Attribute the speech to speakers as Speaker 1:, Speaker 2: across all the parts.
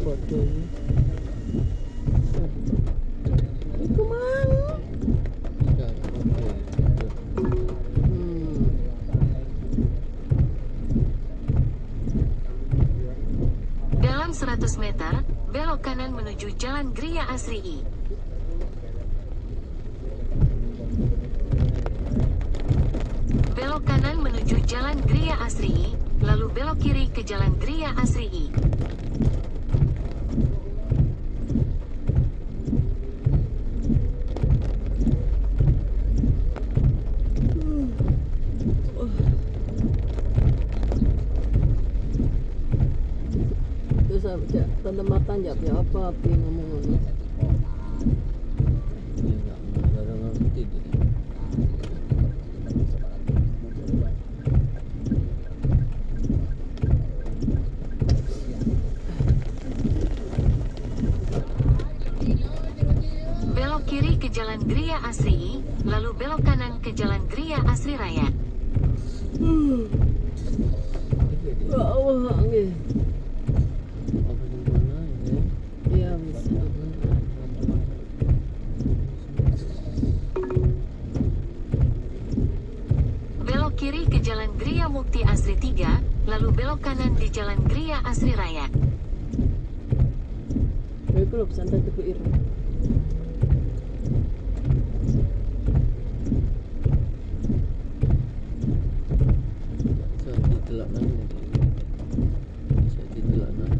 Speaker 1: Fotonya. Iku mang.
Speaker 2: Ya, oke.
Speaker 1: Hmm.
Speaker 3: Dalam 100 meter, belok kanan menuju Jalan Gria Asri. Belok kanan menuju Jalan Gria Asri, lalu belok kiri ke Jalan Gria Asri.
Speaker 1: Terus tante Marta jawabnya apa? Api ngomong ngono.
Speaker 2: Ya enggak ngerti deh.
Speaker 3: Belok kiri ke Jalan Gria Asri, lalu belok kanan ke Jalan Gria Asri Raya.
Speaker 1: Ya Allah, nggih.
Speaker 2: Apa di mana ya?
Speaker 1: Iya, bisa.
Speaker 3: Belok kiri ke Jalan Gria Mukti Asri 3, lalu belok kanan di Jalan Gria Asri Raya.
Speaker 1: Iku lho pesantren Tebu Ireng.
Speaker 2: Saya ditelak nang ini. Saya ditelak nang.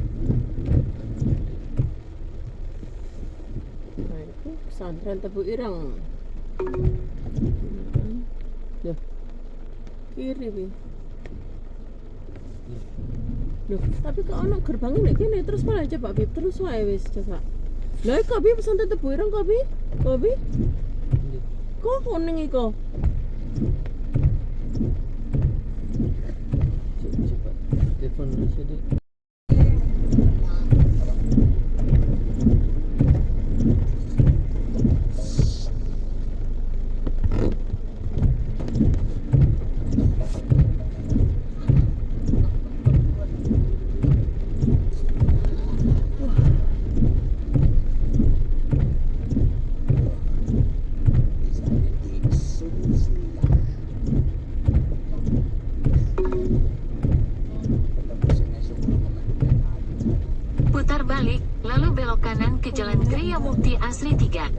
Speaker 1: Nah, itu pesantren Tebu Ireng. Loh. Kiri pi. Loh, tapi kok ono gerbangnya nek kene terus malah coba Bib terus wae wis coba. Lah kok Bib pesantren Tebu Ireng kok Bib? Kok Bib?
Speaker 2: Ini
Speaker 1: Kok kuning iko?
Speaker 2: coba telepon dulu sih deh.
Speaker 3: Putar balik, lalu belok kanan ke Jalan Gria Mukti Asri 3.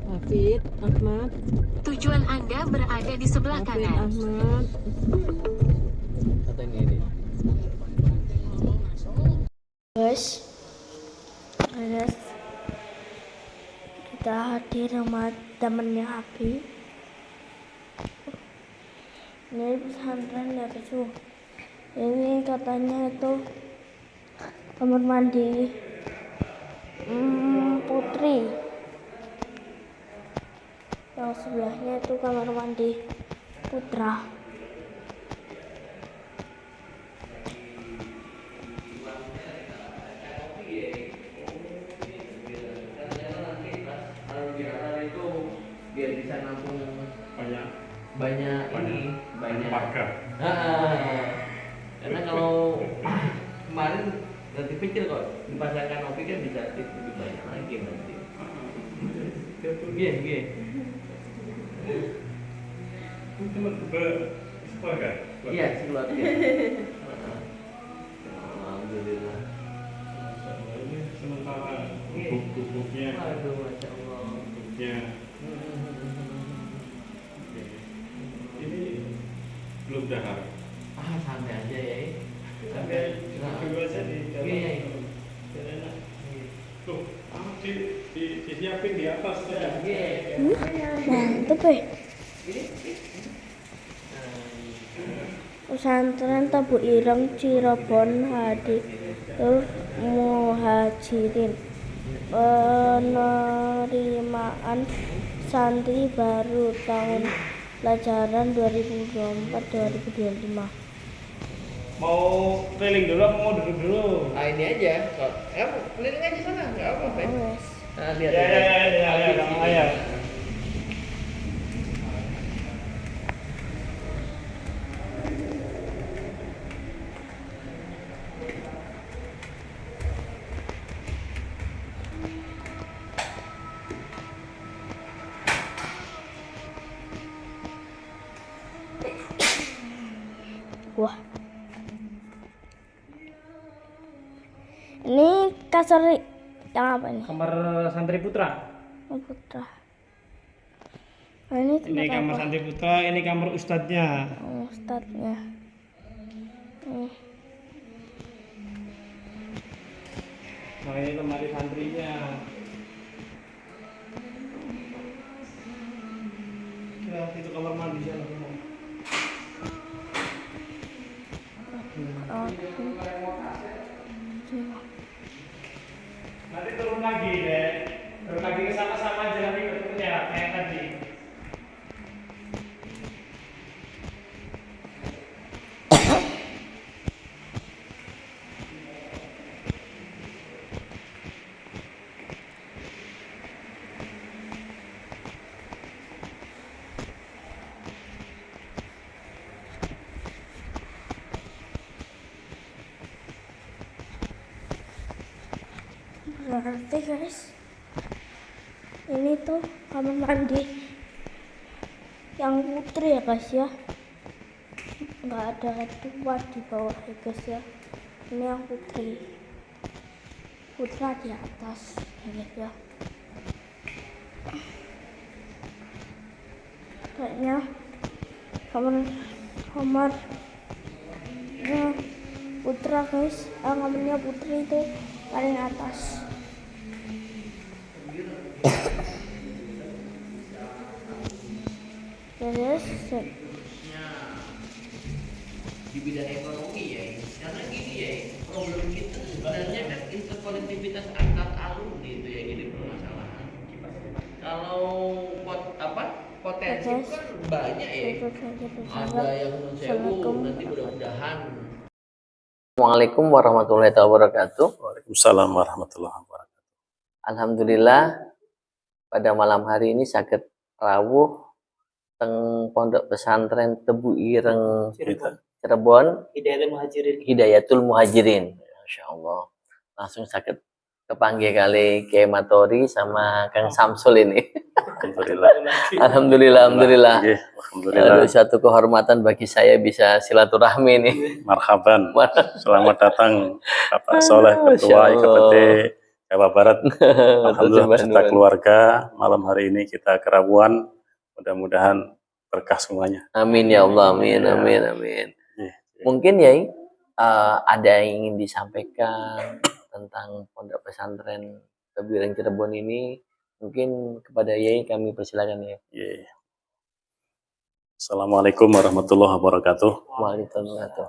Speaker 1: Hafid, Ahmad,
Speaker 3: Tujuan Anda berada di sebelah
Speaker 1: Hafid,
Speaker 3: kanan.
Speaker 1: Ahmad.
Speaker 2: Kata ini.
Speaker 4: Guys, kita hadir sama temennya Abi. Ini pesantren ya tuh. Ini katanya itu kamar mandi Putri. Yang sebelahnya itu kamar mandi Putra.
Speaker 2: Biar bisa nampung
Speaker 5: banyak
Speaker 2: ini banyak
Speaker 5: pagar.
Speaker 2: Karena kalau kemarin nanti kecil kok dipasangkan OP kan bisa lebih banyak lagi nanti. Iya.
Speaker 5: Cuma berkeluarga.
Speaker 2: Iya, keluarga. Alhamdulillah.
Speaker 5: Ini sementara buknya.
Speaker 2: Aduh, masya Allah.
Speaker 5: Buknya. belum dahar.
Speaker 2: Santai aja ya.
Speaker 5: Sampai dulu aja di dalam.
Speaker 2: Iya.
Speaker 5: Biar enak. Tuh, disiapin di atas aja.
Speaker 4: Mantep ya. Pesantren Tebu Ireng Cirebon Haditul Muhajirin. Penerimaan santri baru tahun pelajaran 2024-2025.
Speaker 5: Mau keliling dulu apa mau duduk dulu?
Speaker 2: Ini aja. Keliling aja sana, nggak apa-apa.
Speaker 4: Wes.
Speaker 2: Nah, lihat.
Speaker 5: Ya.
Speaker 4: Wah. Ini kasur yang apa ini?
Speaker 5: Kamar santri putra.
Speaker 4: Oh, Putra. Nah, ini tempat
Speaker 5: Ini kamar
Speaker 4: apa?
Speaker 5: santri putra, ini kamar ustadznya.
Speaker 4: Oh, Ustadznya.
Speaker 5: Nah, ini lemari santrinya. Ya, itu kamar mandi sana. Nanti turun lagi deh. Turun lagi ke sama-sama aja nanti ketemunya kayak tadi.
Speaker 4: Berarti guys, ini tuh kamar mandi yang putri ya guys ya. Nggak ada tua di bawah ya guys ya. Ini yang putri. Putra di atas ya guys ya. Kayaknya kamar putra guys, kamarnya putri itu paling atas. Terus
Speaker 2: Di bidang ekonomi ya, karena gini ya, problem kita sebenarnya kan interkonektivitas antar alumni itu ya jadi permasalahan. Kalau potensi
Speaker 4: Oke.
Speaker 2: kan banyak ya,
Speaker 4: itu saja
Speaker 2: ada yang sewu
Speaker 4: Assalamualaikum.
Speaker 2: nanti mudah-mudahan. Assalamualaikum warahmatullahi wabarakatuh.
Speaker 5: Waalaikumsalam warahmatullahi wabarakatuh.
Speaker 2: Alhamdulillah pada malam hari ini saged rawuh teng pondok pesantren Tebu Ireng Cirebon Hidayatul Muhajirin. Masya Allah. Langsung sakit kepanggil kali Kiai Matori sama Kang Samsul ini.
Speaker 5: Alhamdulillah.
Speaker 2: Alhamdulillah.
Speaker 5: Nggih, alhamdulillah.
Speaker 2: Aduh, suatu kehormatan bagi saya bisa silaturahmi nih.
Speaker 5: Marhaban. Selamat datang Bapak Soleh Ketua
Speaker 2: Masya Allah.
Speaker 5: IKPT Jawa Barat. Alhamdulillah beserta keluarga. Malam hari ini kita kerawuan. Mudah-mudahan berkah semuanya.
Speaker 2: Amin ya Allah, amin, amin, amin. Mungkin ya ada yang ingin disampaikan tentang pondok pesantren Tebu Ireng Cirebon ini, mungkin kepada Yai kami persilakan ya.
Speaker 5: Yeah. Assalamualaikum warahmatullahi wabarakatuh.
Speaker 2: Waalaikumsalam.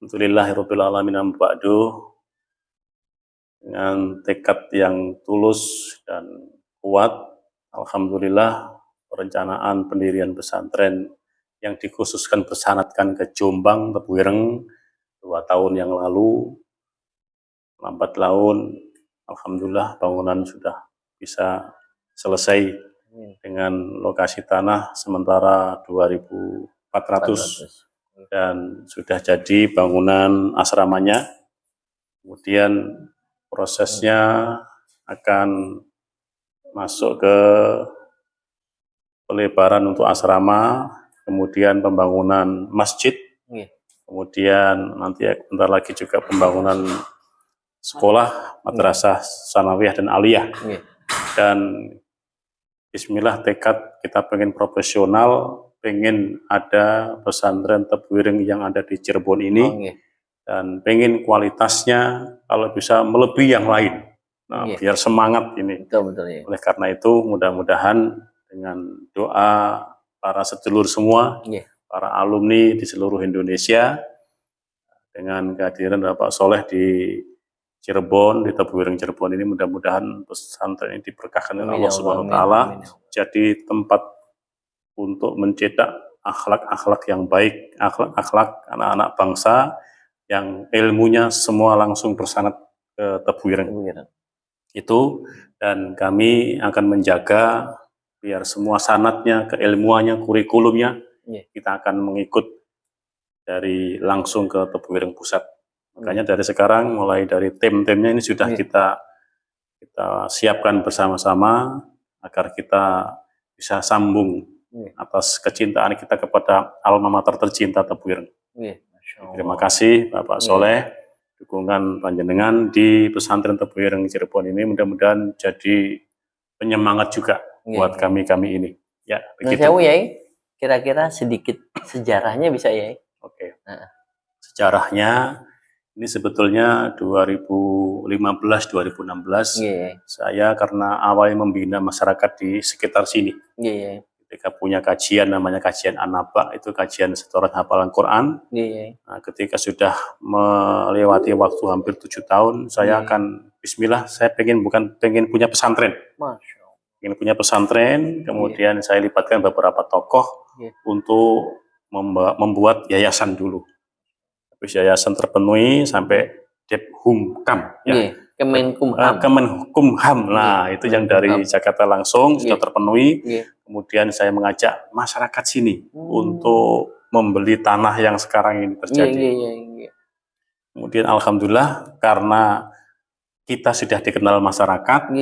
Speaker 5: Alhamdulillahirabbil alamin amma ba'du. Dengan tekad yang tulus dan kuat, alhamdulillah perencanaan pendirian pesantren yang dikhususkan bersanadkan ke Jombang, Tebu Ireng 2 tahun yang lalu, lambat laun, alhamdulillah bangunan sudah bisa selesai dengan lokasi tanah sementara 2.400 dan sudah jadi bangunan asramanya. Kemudian prosesnya akan masuk ke pelebaran untuk asrama, kemudian pembangunan masjid, kemudian nanti bentar lagi juga pembangunan sekolah, madrasah, sanawiyah dan aliyah. Dan bismillah tekad kita pengen profesional, pengen ada pesantren Tebu Ireng yang ada di Cirebon ini,
Speaker 2: nggih.
Speaker 5: dan pengen kualitasnya kalau bisa melebihi yang lain. Nah,
Speaker 2: Iya.
Speaker 5: biar semangat ini.
Speaker 2: Betul ya.
Speaker 5: Oleh karena itu, mudah-mudahan dengan doa para sedulur semua,
Speaker 2: Iya.
Speaker 5: para alumni di seluruh Indonesia, dengan kehadiran Bapak Soleh di Cirebon, di Tebu Ireng Cirebon ini, mudah-mudahan pesantren ini diberkahkan oleh
Speaker 2: Amin
Speaker 5: Allah
Speaker 2: ya
Speaker 5: Subhanahu wa
Speaker 2: Allah,
Speaker 5: taala,
Speaker 2: amin ya Allah.
Speaker 5: jadi tempat untuk mencetak akhlak-akhlak yang baik, akhlak-akhlak anak-anak bangsa yang ilmunya semua langsung bersanad ke Tebu Ireng.
Speaker 2: Tebu Ireng.
Speaker 5: Itu, dan kami akan menjaga biar semua sanatnya, keilmuannya, kurikulumnya,
Speaker 2: Iya.
Speaker 5: kita akan mengikut dari langsung ke Tebu Ireng Pusat. Makanya dari sekarang, mulai dari tim-timnya ini sudah
Speaker 2: Iya.
Speaker 5: kita siapkan bersama-sama agar kita bisa sambung atas kecintaan kita kepada alma mater tercinta Tebu Ireng.
Speaker 2: Iya, Masya Allah.
Speaker 5: Terima kasih Bapak Soleh, dukungan panjenengan di pesantren Tebu Ireng Cirebon ini, mudah-mudahan jadi penyemangat juga buat kami-kami ini. Ya, begitu.
Speaker 2: Sewu ya, kira-kira sedikit sejarahnya bisa ya?
Speaker 5: Oke. Sejarahnya ini sebetulnya 2015-2016 saya karena awalnya membina masyarakat di sekitar sini. Ketika punya kajian namanya kajian An-Naba, itu kajian setoran hafalan Quran. Nah, ketika sudah melewati waktu hampir 7 tahun, saya akan Bismillah, saya pengen punya pesantren.
Speaker 2: Masya Allah.
Speaker 5: Ingin punya pesantren, kemudian saya libatkan beberapa tokoh untuk membuat yayasan dulu. Habis yayasan terpenuhi sampai Debhumkam, ya. Kemenkumham. Nah, itu yang dari Jakarta langsung sudah terpenuhi. Kemudian saya mengajak masyarakat sini untuk membeli tanah yang sekarang ini terjadi. Kemudian alhamdulillah karena kita sudah dikenal masyarakat,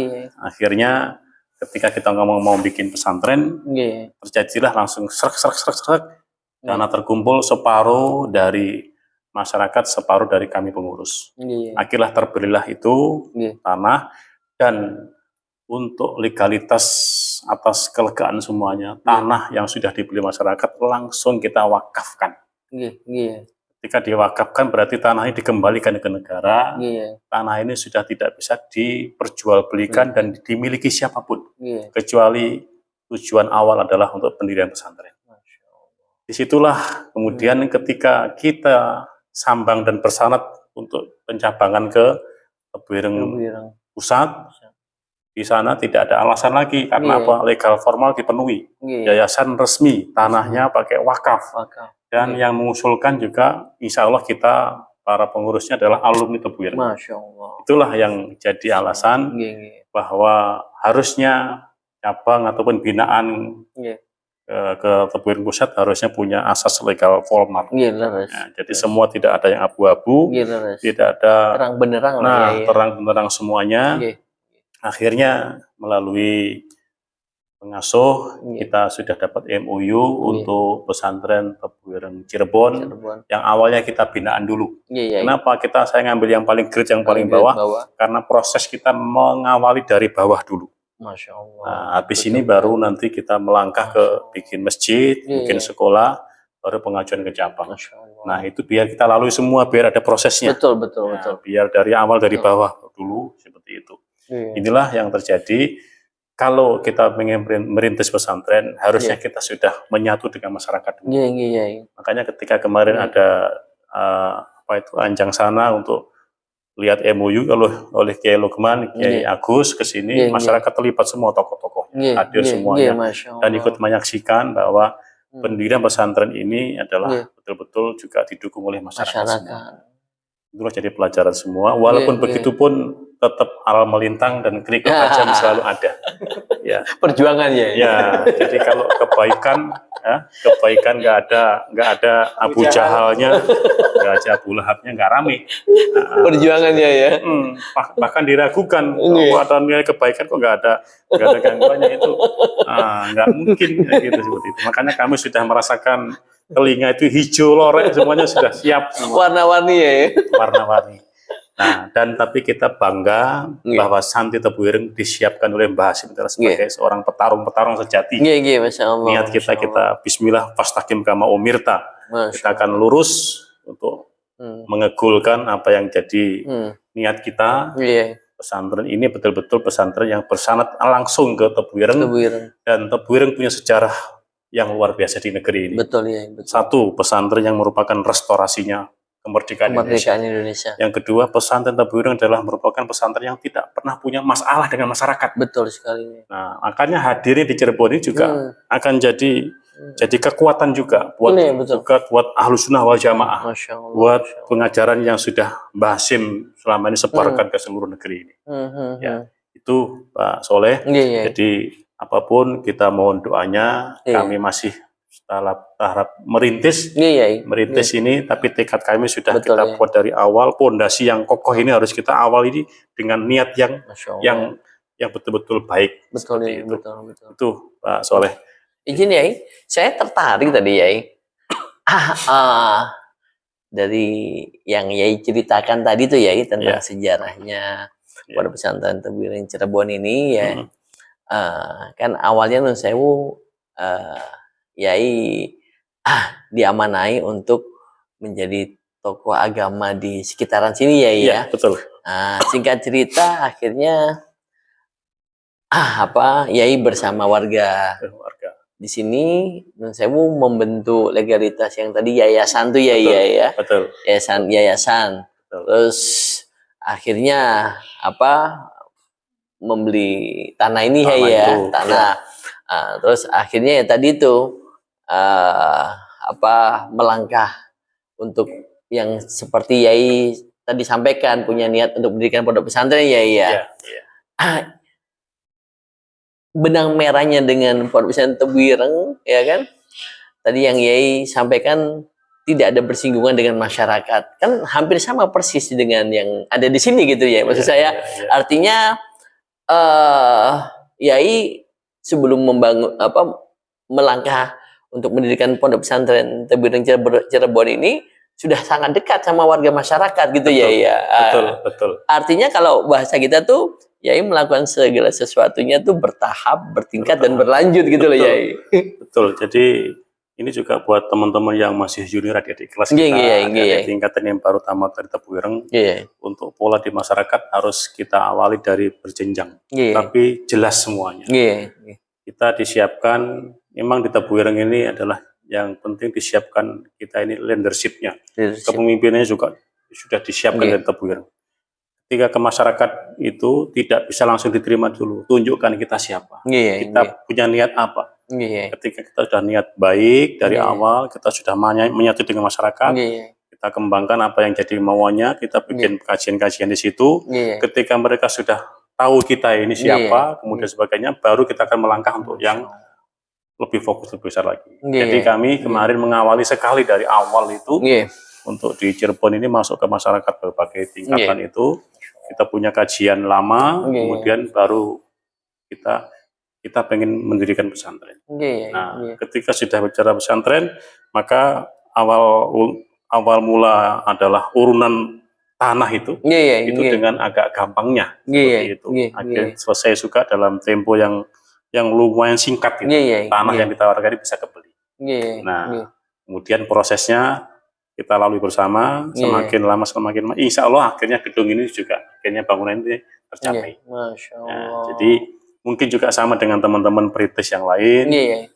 Speaker 5: akhirnya ketika kita ngomong mau bikin pesantren, terjadilah langsung serak, dana terkumpul separuh dari masyarakat, separuh dari kami pengurus. Akhirnya terbelilah itu tanah, dan untuk legalitas atas kelegaan semuanya, tanah yang sudah dibeli masyarakat langsung kita wakafkan. Ketika diwakafkan berarti tanah ini dikembalikan ke negara. Tanah ini sudah tidak bisa diperjualbelikan dan dimiliki siapapun, kecuali tujuan awal adalah untuk pendirian pesantren. Disitulah kemudian ketika kita sambang dan bersanad untuk pencabangan ke Tebu Ireng Pusat, di sana tidak ada alasan lagi karena apa? Legal formal dipenuhi, yayasan resmi, tanahnya pakai wakaf, dan yang mengusulkan juga insya Allah kita para pengurusnya adalah alumni Tebu Ireng.
Speaker 2: Masya Allah.
Speaker 5: Itulah yang jadi alasan bahwa harusnya cabang ataupun binaan ke Tebu Ireng Pusat harusnya punya asas legal formal. Jadi semua tidak ada yang abu-abu, tidak ada
Speaker 2: terang benderang.
Speaker 5: Terang benderang semuanya. Akhirnya melalui pengasuh kita sudah dapat MOU untuk pesantren Tebu Ireng Cirebon yang awalnya kita binaan dulu. Kenapa saya ngambil yang paling grade, yang paling bawah? Karena proses kita mengawali dari bawah dulu.
Speaker 2: Masya Allah.
Speaker 5: Nah, habis ini baru nanti kita melangkah ke bikin masjid, bikin sekolah, baru pengajuan ke cabang. Nah, itu biar kita lalui semua, biar ada prosesnya.
Speaker 2: Betul.
Speaker 5: Biar dari awal, dari bawah dulu, seperti itu. Inilah yang terjadi. Kalau kita ingin merintis pesantren, harusnya kita sudah menyatu dengan masyarakat. Makanya ketika kemarin ada Anjang Sana untuk lihat MOU oleh Kiai Lukman, Kiai Agus ke sini, masyarakat terlibat semua, tokoh-tokoh hadir semuanya, dan ikut menyaksikan bahwa pendirian pesantren ini adalah betul-betul juga didukung oleh masyarakat. Itulah jadi pelajaran semua. Walaupun begitu pun tetap aral melintang dan kerikil tajam selalu ada. Ya.
Speaker 2: Perjuangan ya.
Speaker 5: Jadi kalau kebaikan nggak ada Abu Jahalnya, nggak ada Abu Lahabnya, nggak rame.
Speaker 2: Perjuangannya ya.
Speaker 5: Bahkan diragukan, ada nilai kebaikan kok nggak ada gangguannya itu. Nggak mungkin gitu seperti itu. Makanya kami sudah merasakan telinga itu hijau lorek, semuanya sudah siap semua.
Speaker 2: Warna-warni ya.
Speaker 5: Warna-warni. Nah, dan tapi kita bangga bahwa Santri Tebu Ireng disiapkan oleh Mbah Hasyim sebagai seorang petarung-petarung sejati.
Speaker 2: Masya Allah.
Speaker 5: Niat kita Bismillah fastaqim kama umirta. Kita akan lurus untuk mengegulkan apa yang jadi niat kita. Pesantren ini betul-betul pesantren yang bersanad langsung ke Tebu Ireng. Dan Tebu Ireng punya sejarah yang luar biasa di negeri ini.
Speaker 2: Betul.
Speaker 5: Satu, pesantren yang merupakan restorasinya kemerdekaan Indonesia. Yang kedua, pesantren Tebu Ireng adalah merupakan pesantren yang tidak pernah punya masalah dengan masyarakat.
Speaker 2: Betul sekali.
Speaker 5: Nah, makanya hadirnya di Cirebon ini juga akan jadi kekuatan juga buat Ahlus Sunnah wal Jamaah, buat pengajaran yang sudah Mbah Hasyim selama ini sebarkan ke seluruh negeri ini. Ya, itu Pak Soleh. Jadi apapun kita mohon doanya, kami masih tahap merintis ini, tapi tekad kami sudah kita buat dari awal. Pondasi yang kokoh ini harus kita awal ini dengan niat yang betul-betul baik. Betul. Itu Pak Soleh.
Speaker 2: Izin Yai, saya tertarik tadi Yai. Dari yang Yai ceritakan tadi tuh Yai tentang sejarahnya Pondok Pesantren Tebu Ireng Cirebon ini ya. Kan awalnya Nun Sewu Yai diamanai untuk menjadi tokoh agama di sekitaran sini Yai ya.
Speaker 5: Betul.
Speaker 2: Singkat cerita akhirnya Yai bersama warga di sini Nun Sewu membentuk legalitas yang tadi yayasan tuh ya.
Speaker 5: Betul.
Speaker 2: Yayasan. Terus akhirnya membeli tanah ini tanah. Terus akhirnya ya tadi tuh melangkah untuk yang seperti Yai tadi sampaikan, punya niat untuk mendirikan pondok pesantren ya. Benang merahnya dengan pondok pesantren Tebu Ireng ya kan, tadi yang Yai sampaikan tidak ada bersinggungan dengan masyarakat, kan hampir sama persis dengan yang ada di sini gitu ya. Maksud saya artinya Yai sebelum melangkah untuk mendirikan pondok pesantren Tebu Ireng Cirebon ini sudah sangat dekat sama warga masyarakat gitu. Betul. Artinya kalau bahasa kita tuh Yai melakukan segala sesuatunya tuh bertahap, bertingkat dan berlanjut gitu loh Yai.
Speaker 5: Betul. Jadi ini juga buat teman-teman yang masih junior adik kelas kita, tingkatan yang baru tamat dari Tebu Ireng, untuk pola di masyarakat harus kita awali dari berjenjang, tapi jelas semuanya. Kita disiapkan, memang di Tebu Ireng ini adalah yang penting disiapkan kita ini leadership-nya, kepemimpinannya juga sudah disiapkan dari Tebu Ireng. Ketika ke masyarakat itu tidak bisa langsung diterima dulu, tunjukkan kita siapa, kita punya niat apa. Ketika kita sudah niat baik dari awal, kita sudah menyatu dengan masyarakat, kita kembangkan apa yang jadi mauannya, kita bikin kajian-kajian di situ. Ketika mereka sudah tahu kita ini siapa, kemudian sebagainya, baru kita akan melangkah untuk yang lebih fokus, lebih besar lagi. Jadi kami kemarin mengawali sekali dari awal itu, untuk di Cirebon ini masuk ke masyarakat berbagai tingkatan itu. Kita punya kajian lama, kemudian baru kita pengen mendirikan pesantren. Ketika sudah bicara pesantren, maka awal mula adalah urunan tanah itu, dengan agak gampangnya seperti itu. Akhirnya selesai juga dalam tempo yang lumayan singkat gitu. Tanah yang ditawarkan bisa kebeli. Kemudian prosesnya kita lalui bersama, semakin lama semakin insya Allah akhirnya gedung ini juga akhirnya bangunan ini tercapai.
Speaker 2: Masya Allah.
Speaker 5: Jadi mungkin juga sama dengan teman-teman perintis yang lain,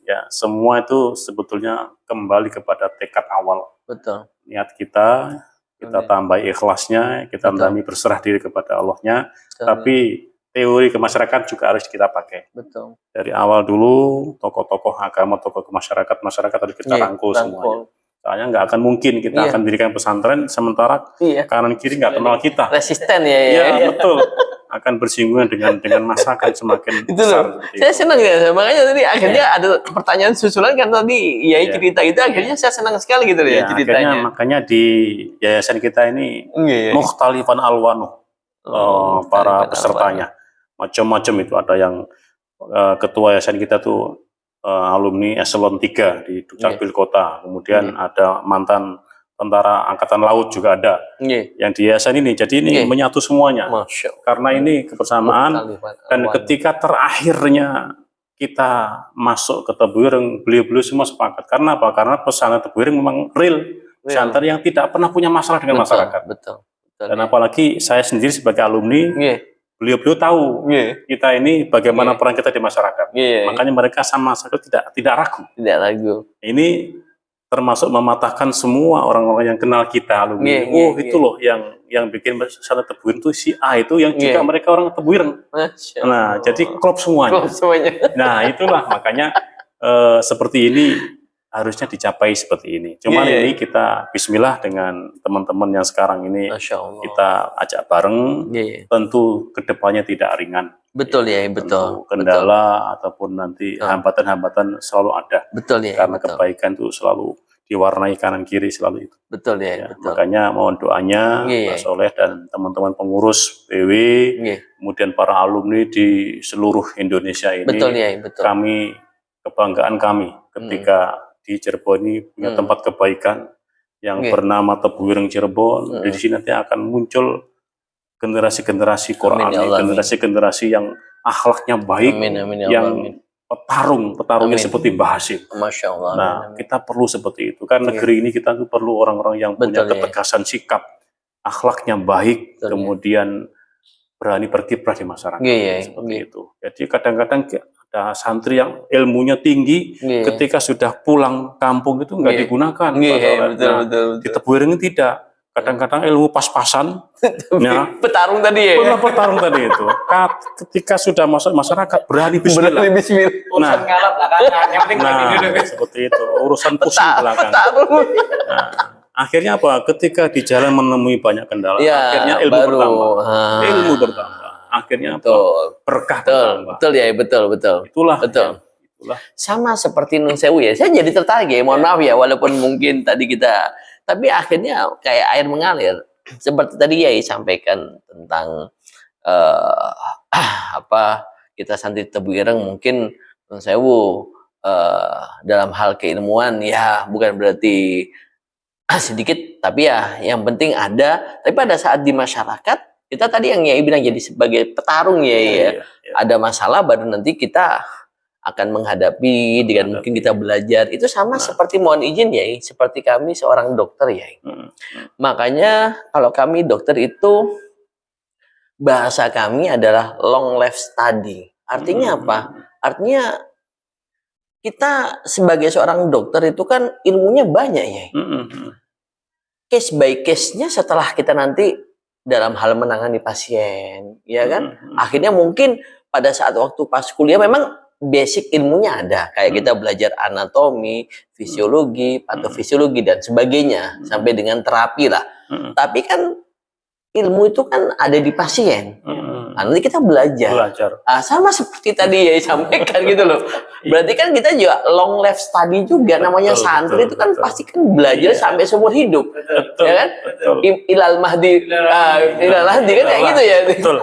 Speaker 5: ya semua itu sebetulnya kembali kepada tekad awal.
Speaker 2: Betul.
Speaker 5: Niat kita tambah ikhlasnya, kita tambah berserah diri kepada Allahnya. Tapi teori ke masyarakat juga harus kita pakai.
Speaker 2: Betul.
Speaker 5: Dari awal dulu tokoh-tokoh agama, tokoh ke masyarakat harus kita rangkul semuanya. Soalnya nggak akan mungkin kita akan dirikan pesantren sementara kanan kiri nggak kenal kita.
Speaker 2: Resisten
Speaker 5: betul. Akan bersinggungan dengan masyarakat semakin besar.
Speaker 2: Saya senang ya, makanya tadi akhirnya ada pertanyaan susulan kan tadi Yai cerita itu, akhirnya saya senang sekali gitu ya ceritanya.
Speaker 5: Makanya di yayasan kita ini mukhtalifan alwanu, para pesertanya macam-macam itu. Ada yang ketua yayasan kita tuh alumni eselon 3 di Dukcapil Kota, kemudian ada mantan tentara angkatan laut juga ada yang di yayasan ini. Jadi ini menyatu semuanya.
Speaker 2: Masya Allah.
Speaker 5: Karena ini kebersamaan dan ketika terakhirnya kita masuk ke Tebu Ireng, beliau-beliau semua sepakat. Karena apa? Karena pesantren Tebu Ireng memang real pesantren yang tidak pernah punya masalah dengan masyarakat.
Speaker 2: Betul.
Speaker 5: Dan apalagi saya sendiri sebagai alumni, beliau-beliau tahu kita ini bagaimana peran kita di masyarakat. Makanya mereka sama sekali tidak ragu.
Speaker 2: Tidak ragu.
Speaker 5: Ini termasuk mematahkan semua orang-orang yang kenal kita alumni. Itu loh yang bikin pesantren Tebu Ireng itu si A itu yang juga mereka orang Tebu Ireng. Nah, jadi klop semuanya. Nah, itulah makanya seperti ini harusnya dicapai seperti ini. Cuman ini kita bismillah dengan teman-teman yang sekarang ini kita ajak bareng. Tentu kedepannya tidak ringan.
Speaker 2: Betul ya, betul.
Speaker 5: Kendala ataupun nanti hambatan-hambatan selalu ada.
Speaker 2: Betul ya.
Speaker 5: Karena kebaikan itu selalu diwarnai kanan kiri selalu itu.
Speaker 2: Betul ya. Betul.
Speaker 5: Makanya mohon doanya Pak Soleh dan teman-teman pengurus PW, kemudian para alumni di seluruh Indonesia ini.
Speaker 2: Betul ya, betul.
Speaker 5: Kami kebanggaan kami ketika di Cirebon ini punya tempat kebaikan yang bernama Tebu Ireng Cirebon. Di sini nanti akan muncul generasi-generasi Quran, generasi-generasi yang akhlaknya baik, yang petarungnya seperti Mbah Hasyim.
Speaker 2: Masya Allah.
Speaker 5: Nah, kita perlu seperti itu. Kan negeri ini kita tuh perlu orang-orang yang punya ketegasan sikap, akhlaknya baik, kemudian berani berkiprah di masyarakat. Seperti itu. Jadi kadang-kadang ada santri yang ilmunya tinggi, ketika sudah pulang kampung itu nggak digunakan. Di Tebu Ireng tidak. Kadang-kadang ilmu pas-pasan,
Speaker 2: petarung tadi ya.
Speaker 5: Petarung tadi itu. Ketika sudah masuk masyarakat berani bismillah.
Speaker 6: Urusan ngarap belakangan, yang penting
Speaker 5: seperti itu. Urusan pusing belakangan. Nah, akhirnya apa? Ketika di jalan menemui banyak kendala, akhirnya ilmu bertambah. Akhirnya berkah bertambah.
Speaker 2: Betul ya, betul.
Speaker 5: Itulah.
Speaker 2: Sama seperti Nun Sewu ya. Saya jadi tertarik ya. Mohon maaf ya, walaupun mungkin tadi tapi akhirnya kayak air mengalir. Seperti tadi ya sampaikan tentang kita santri Tebu Ireng mungkin Nun Sewu dalam hal keilmuan ya bukan berarti sedikit, tapi ya yang penting ada. Tapi pada saat di masyarakat kita tadi yang Yai bilang jadi sebagai petarung ya. Ada masalah baru nanti kita akan menghadapi dengan mungkin kita belajar. Itu sama seperti mohon izin ya, seperti kami seorang dokter ya. Makanya kalau kami dokter itu bahasa kami adalah long life study. Artinya apa? Artinya kita sebagai seorang dokter itu kan ilmunya banyak ya. Case by case-nya setelah kita nanti dalam hal menangani pasien, ya kan? Akhirnya mungkin pada saat waktu pas kuliah memang basic ilmunya ada, kayak kita belajar anatomi, fisiologi, patofisiologi dan sebagainya sampai dengan terapi lah. Tapi kan ilmu itu kan ada di pasien. Nanti kita belajar. Sama seperti tadi ya sampaikan gitu loh. Berarti kan kita juga long life study juga. Namanya santri itu kan pasti kan belajar sampai seumur hidup. Ya kan? Ilal mahdi, ilal mahdi kan kayak gitu ya.
Speaker 5: Betul.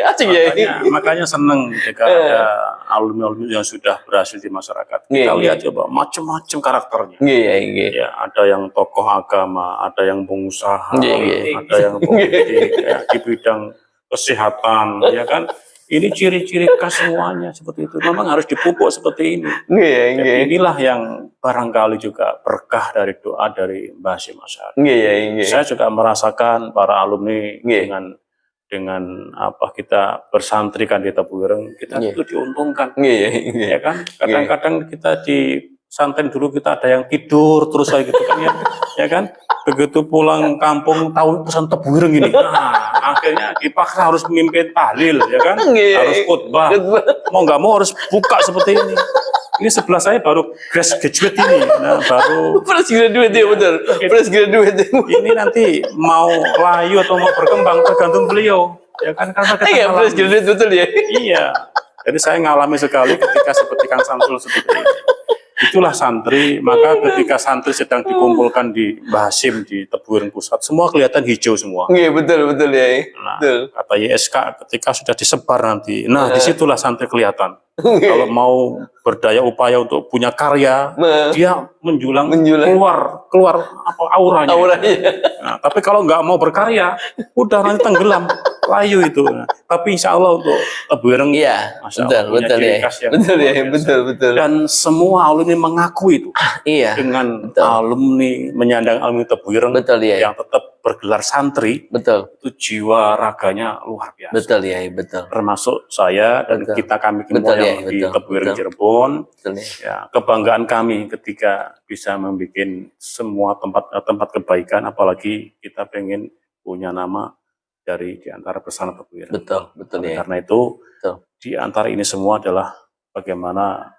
Speaker 2: Asik ya.
Speaker 5: Makanya seneng jika ada alumni-alumni yang sudah berhasil di masyarakat. Kita lihat coba macam-macam karakternya. Ya, ada yang tokoh agama, ada yang pengusaha, ada yang di bidang kesehatan, ya kan? Ini ciri-ciri khas semuanya seperti itu. Memang harus dipupuk seperti ini. Jadi inilah yang barangkali juga berkah dari doa dari Mbah Hasyim Asy'ari. Saya juga merasakan para alumni dengan apa kita bersantri kan di Tebu Ireng, kita itu diuntungkan. Ya kan? Kadang-kadang kita di pesantren dulu kita ada yang tidur terus kayak gitu kan ya kan? Begitu pulang kampung tahu pesan Tebu Ireng ini. Nah, akhirnya dipaksa harus memimpin tahlil ya kan? Harus khutbah. Mau nggak mau harus buka seperti ini. Ini sebelah saya baru fresh graduate ini. Nah, baru
Speaker 2: fresh graduate ya betul. Fresh graduate.
Speaker 5: Ini nanti mau layu atau mau berkembang tergantung beliau. Ya kan karena kita
Speaker 2: fresh graduate betul ya.
Speaker 5: Iya. Jadi saya ngalami sekali ketika seperti Kang Samsul seperti ini. itulah santri. Maka ketika santri sedang dikumpulkan di Mbah Hasim di Tebu Ireng Pusat, semua kelihatan hijau semua.
Speaker 2: Iya, betul ya.
Speaker 5: Nah,
Speaker 2: Betul.
Speaker 5: kata YSK ketika sudah disebar nanti, nah disitulah santri kelihatan. Kalau mau berdaya upaya untuk punya karya, dia menjulang. keluar apa auranya. Nah, tapi kalau nggak mau berkarya, udah nanti tenggelam, layu itu. Nah, tapi insya Allah untuk Tebu Ireng,
Speaker 2: Iya,
Speaker 5: Masya Allah, punya
Speaker 2: betul
Speaker 5: ciri
Speaker 2: ya.
Speaker 5: khas yang
Speaker 2: Betul ya,
Speaker 5: luar biasa.
Speaker 2: betul.
Speaker 5: Dan semua alumni mengaku itu.
Speaker 2: Iya,
Speaker 5: Dengan
Speaker 2: betul.
Speaker 5: alumni menyandang alumni Tebu Ireng
Speaker 2: Betul ya.
Speaker 5: yang tetap bergelar santri,
Speaker 2: Betul.
Speaker 5: itu jiwa raganya luar biasa.
Speaker 2: Betul ya, betul.
Speaker 5: Termasuk saya dan
Speaker 2: Betul.
Speaker 5: kami
Speaker 2: Betul,
Speaker 5: semua
Speaker 2: ya,
Speaker 5: yang di
Speaker 2: betul,
Speaker 5: Tebu Ireng
Speaker 2: betul.
Speaker 5: Cirebon,
Speaker 2: Betul ya.
Speaker 5: ya kebanggaan kami ketika bisa membuat semua tempat kebaikan, apalagi kita pengen punya nama dari di antara pesantren Tebu Ireng.
Speaker 2: Betul ya.
Speaker 5: Karena itu
Speaker 2: Betul.
Speaker 5: di antara ini semua adalah bagaimana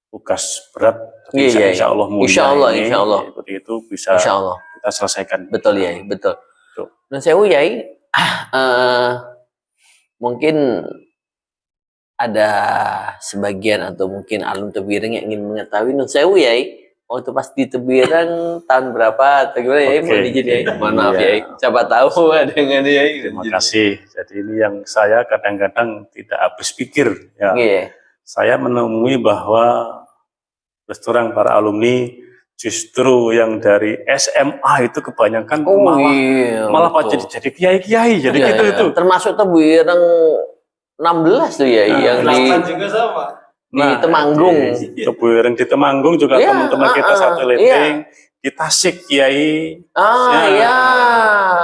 Speaker 5: tugas berat, tapi
Speaker 2: Iya,
Speaker 5: insya Allah mulia
Speaker 2: Insya Allah,
Speaker 5: ini,
Speaker 2: insya Allah.
Speaker 5: seperti itu bisa
Speaker 2: Insya Allah.
Speaker 5: kita selesaikan.
Speaker 2: Betul ya, betul.
Speaker 5: Betul.
Speaker 2: Nun sewu Yai, mungkin ada sebagian atau mungkin alum Tebu Ireng yang ingin mengetahui Nun sewu Yai, waktu pas di Tebu Ireng tahun berapa atau gimana Yai?
Speaker 5: Oke.
Speaker 2: Mau izin Yai? Mohon maaf
Speaker 5: Iya.
Speaker 2: Yai, siapa tahu ada dengan Yai.
Speaker 5: Terima kasih. Jadi ini yang saya kadang-kadang tidak habis pikir. Ya.
Speaker 2: Iya.
Speaker 5: Saya menemui bahwa restoran para alumni justru yang dari SMA itu kebanyakan malah
Speaker 2: betul.
Speaker 5: jadi kiai-kiai. Jadi
Speaker 2: Iya,
Speaker 5: gitu
Speaker 2: iya.
Speaker 5: itu.
Speaker 2: Termasuk Tebu Ireng 16 tuh ya, yang di
Speaker 6: juga sama.
Speaker 2: Temanggung.
Speaker 5: Di Tebu Ireng di Temanggung juga
Speaker 2: Iya,
Speaker 5: teman-teman kita satu leteng. Di Tasik Kiai.
Speaker 2: Iya.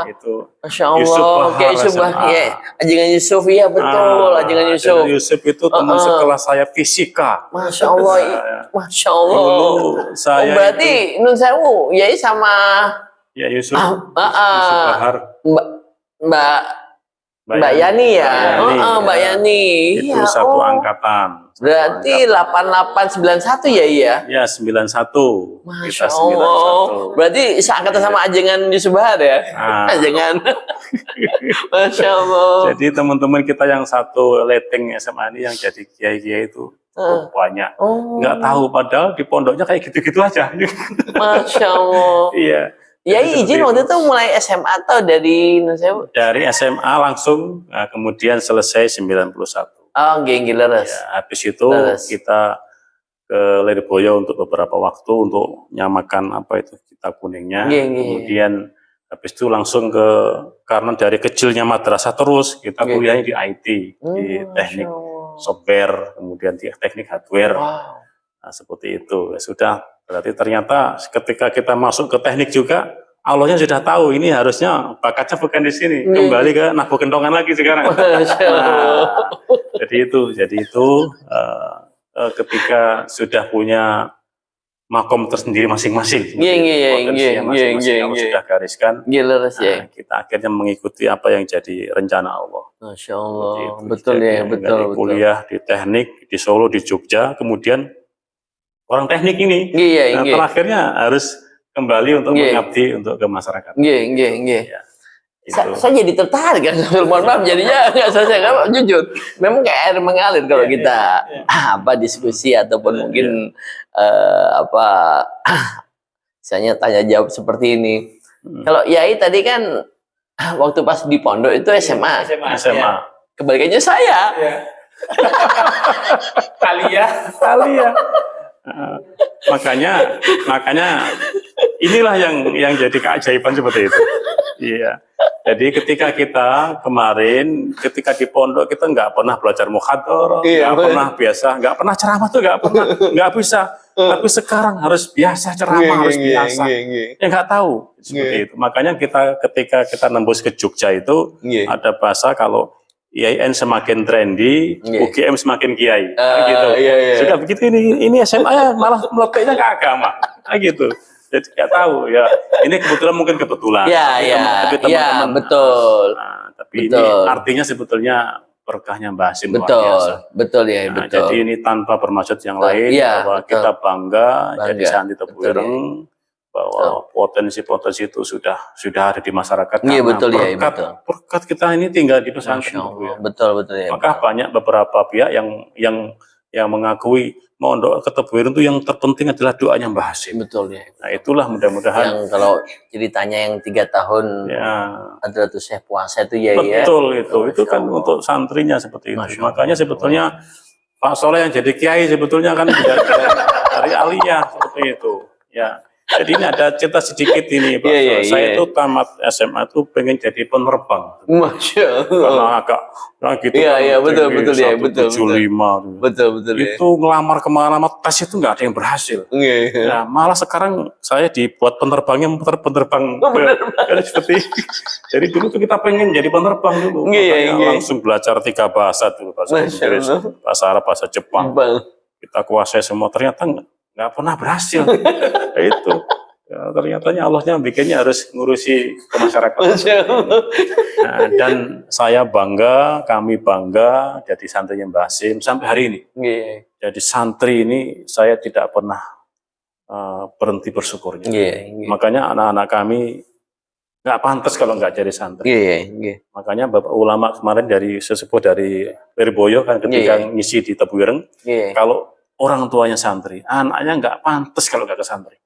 Speaker 5: Itu.
Speaker 2: Masya
Speaker 5: Yusuf
Speaker 2: Allah,
Speaker 5: Bahar
Speaker 2: kayak Yusuf
Speaker 5: SMA.
Speaker 2: ya, Ajengan Yusuf, iya betul, Ajengan Yusuf.
Speaker 5: Ajengan Yusuf itu teman sekelas saya fisika.
Speaker 2: Masya Allah, Masya Allah.
Speaker 5: Dulu saya
Speaker 2: berarti Nun Sewu, Yai sama
Speaker 5: Yusuf
Speaker 2: Mbak
Speaker 5: Bahar.
Speaker 2: Mbak Yani ya, Mbak Yani.
Speaker 5: Itu
Speaker 2: Iya,
Speaker 5: satu angkatan.
Speaker 2: Berarti 8891 ya iya.
Speaker 5: Ya 91.
Speaker 2: Masya
Speaker 5: Kita
Speaker 2: Allah.
Speaker 5: 91.
Speaker 2: Berarti seangkatan sama Ajengan Yusuf Bahar ya? Ajengan. Masya Allah.
Speaker 5: Jadi teman-teman kita yang satu leteng SMA ini yang jadi kiai-kiai itu banyak. Nggak tahu padahal di pondoknya kayak gitu-gitu aja.
Speaker 2: Masya Allah.
Speaker 5: Iya.
Speaker 2: Ya izin waktu itu mulai SMA atau dari
Speaker 5: Dari SMA langsung, nah, kemudian selesai 91.
Speaker 2: Oh, leres.
Speaker 5: Ya, habis itu kita ke Lirboyo untuk beberapa waktu untuk nyamakan apa itu kitab kuningnya. Kemudian habis itu langsung karena dari kecilnya madrasah terus kita kuliahnya di IT, di teknik software, kemudian di teknik hardware. Nah, seperti itu. Ya, sudah, berarti ternyata ketika kita masuk ke teknik juga Allahnya sudah tahu ini harusnya bakatnya bukan di sini, kembali ke nabuh kentongan lagi sekarang. Nah, jadi itu ketika sudah punya makom tersendiri masing-masing, potensi yang sudah gariskan, kita akhirnya mengikuti apa yang jadi rencana Allah.
Speaker 2: Masya Allah,
Speaker 5: itu.
Speaker 2: Betul
Speaker 5: Jadi,
Speaker 2: ya, betul.
Speaker 5: Kuliah di teknik di Solo, di Jogja, kemudian orang teknik ini, terakhirnya harus kembali untuk mengabdi untuk ke masyarakat. Ya,
Speaker 2: saya jadi tertarik kan, mohon maaf jadinya nggak selesai, jujur. Memang kayak air mengalir kalau kita diskusi ataupun mungkin misalnya tanya jawab seperti ini. Kalau Yai tadi kan waktu pas di pondok itu SMA. Kebalikannya saya.
Speaker 6: Alia.
Speaker 5: Makanya inilah yang jadi keajaiban seperti itu. Iya. Jadi ketika kita kemarin, ketika di pondok kita nggak pernah belajar muhadharah, nggak pernah ceramah tuh nggak bisa. Tapi sekarang harus biasa ceramah, harus biasa. Ya nggak tahu seperti itu. Makanya ketika kita nembus ke Jogja itu ada bahasa kalau IAIN semakin trendy, UGM semakin kiai, gitu. Sudah begitu ini SMA ya malah meletaknya ke agama, gitu. Jadi nggak tahu ya. Ini kebetulan. Teman-teman.
Speaker 2: Betul.
Speaker 5: Nah, tapi ini artinya sebetulnya berkahnya Mbah Hasim luar biasa.
Speaker 2: Betul.
Speaker 5: Jadi ini tanpa bermaksud yang lain bahwa kita bangga jadi santri Tebu Ireng, bahwa potensi-potensi itu sudah ada di masyarakat. Berkat kita ini tinggal di pesantren.
Speaker 2: Betul ya.
Speaker 5: Maka banyak beberapa pihak yang mengakui mondok ke Tebu Ireng itu yang terpenting adalah doanya Mbah Hasim.
Speaker 2: Betul ya.
Speaker 5: Nah itulah mudah-mudahan.
Speaker 2: Yang kalau ceritanya yang 3 tahun
Speaker 5: Ya,
Speaker 2: ada tuh saya puasa itu ya.
Speaker 5: betul itu. Itu kan
Speaker 2: Allah.
Speaker 5: untuk santrinya seperti itu.
Speaker 2: Masya Allah.
Speaker 5: Makanya sebetulnya Pak Soleh yang jadi kiai sebetulnya kan dari aliyah seperti itu. Ya. Jadi ini ada cerita sedikit ini Pak.
Speaker 2: Iya, iya,
Speaker 5: Saya
Speaker 2: iya.
Speaker 5: itu tamat SMA itu pengen jadi penerbang.
Speaker 2: Masya Allah.
Speaker 5: Karena agak nah gitu
Speaker 2: Iya,
Speaker 5: kan,
Speaker 2: iya, betul,
Speaker 5: tinggi,
Speaker 2: betul, ya, betul,
Speaker 5: 175 tuh.
Speaker 2: Betul betul ya.
Speaker 5: Itu ngelamar kemana-mana tes itu nggak ada yang berhasil.
Speaker 2: Iya, iya.
Speaker 5: Nah, malah sekarang saya dibuat penerbangnya muter penerbang. Jadi seperti jadi dulu tuh kita pengen jadi penerbang dulu.
Speaker 2: Iya,
Speaker 5: Makanya
Speaker 2: iya.
Speaker 5: langsung belajar 3 bahasa dulu, bahasa
Speaker 2: Masya
Speaker 5: Inggris,
Speaker 2: Allah.
Speaker 5: bahasa Arab, bahasa Jepang.
Speaker 2: Bang.
Speaker 5: Kita kuasai semua, ternyata nggak pernah berhasil. Itu. Ya, ternyatanya Allahnya bikinnya harus ngurusi ke masyarakat.
Speaker 2: Masya Allah.
Speaker 5: Nah, dan saya bangga, kami bangga jadi santrinya Mbah Hasim sampai hari ini.
Speaker 2: Iya.
Speaker 5: Jadi santri ini saya tidak pernah berhenti bersyukurnya.
Speaker 2: Iya, iya.
Speaker 5: Makanya anak-anak kami nggak pantas kalau nggak jadi santri.
Speaker 2: Iya, iya.
Speaker 5: Makanya Bapak ulama kemarin dari sesepuh dari Lirboyo kan ketika
Speaker 2: Iya.
Speaker 5: ngisi di Tebu Ireng,
Speaker 2: Iya.
Speaker 5: kalau orang tuanya santri, anaknya nggak pantas kalau nggak ke santri.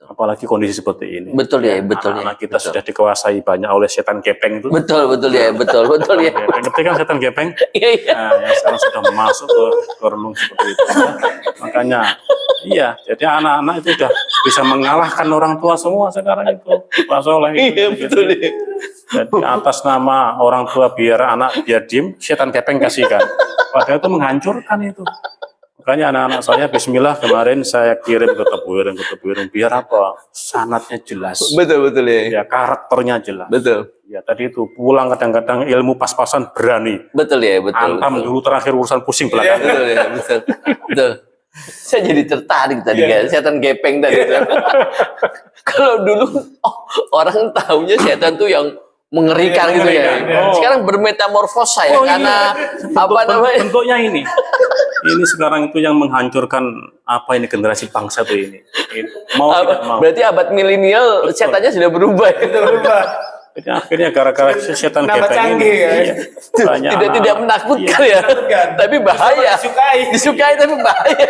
Speaker 5: Apalagi kondisi seperti ini.
Speaker 2: Betul ya, betul ya.
Speaker 5: Anak-anak kita
Speaker 2: Betul.
Speaker 5: sudah dikuasai banyak oleh setan gepeng itu.
Speaker 2: Betul ya, betul ya.
Speaker 5: Ngerti kan setan gepeng?
Speaker 2: Iya, iya.
Speaker 5: Nah, yang sekarang sudah masuk ke renung seperti itu. Makanya, iya, jadi anak-anak itu sudah bisa mengalahkan orang tua semua sekarang itu. Pak Soleh itu.
Speaker 2: Iya, betul ya.
Speaker 5: Jadi atas nama orang tua biar anak biar diem, setan gepeng kasihkan. Padahal itu menghancurkan itu. Makanya anak-anak saya bismillah kemarin saya kirim ke Tebu Ireng biar apa? Sanatnya jelas.
Speaker 2: Betul ya.
Speaker 5: Ya karakternya jelas.
Speaker 2: Betul.
Speaker 5: Ya tadi itu pulang kadang-kadang ilmu pas-pasan berani.
Speaker 2: Betul ya, betul.
Speaker 5: Antam
Speaker 2: Betul.
Speaker 5: dulu terakhir urusan pusing belakang.
Speaker 2: Betul ya, betul. Betul. Saya jadi tertarik tadi kan, setan gepeng tadi. Kalau dulu orang tahunya setan tuh yang mengerikan gitu ya.
Speaker 5: Oh.
Speaker 2: Sekarang bermetamorfosa ya, karena apa namanya?
Speaker 5: Bentuknya ini. Ini sekarang itu yang menghancurkan apa ini generasi bangsa tuh ini. Mau tidak mau.
Speaker 2: Berarti abad milenial setannya sudah berubah.
Speaker 5: Jadi akhirnya gara-gara setan gepeng ini. Iya, banyak
Speaker 2: Tidak
Speaker 5: anak-anak.
Speaker 2: menakutkan ya, tapi bahaya. Disukai tapi bahaya.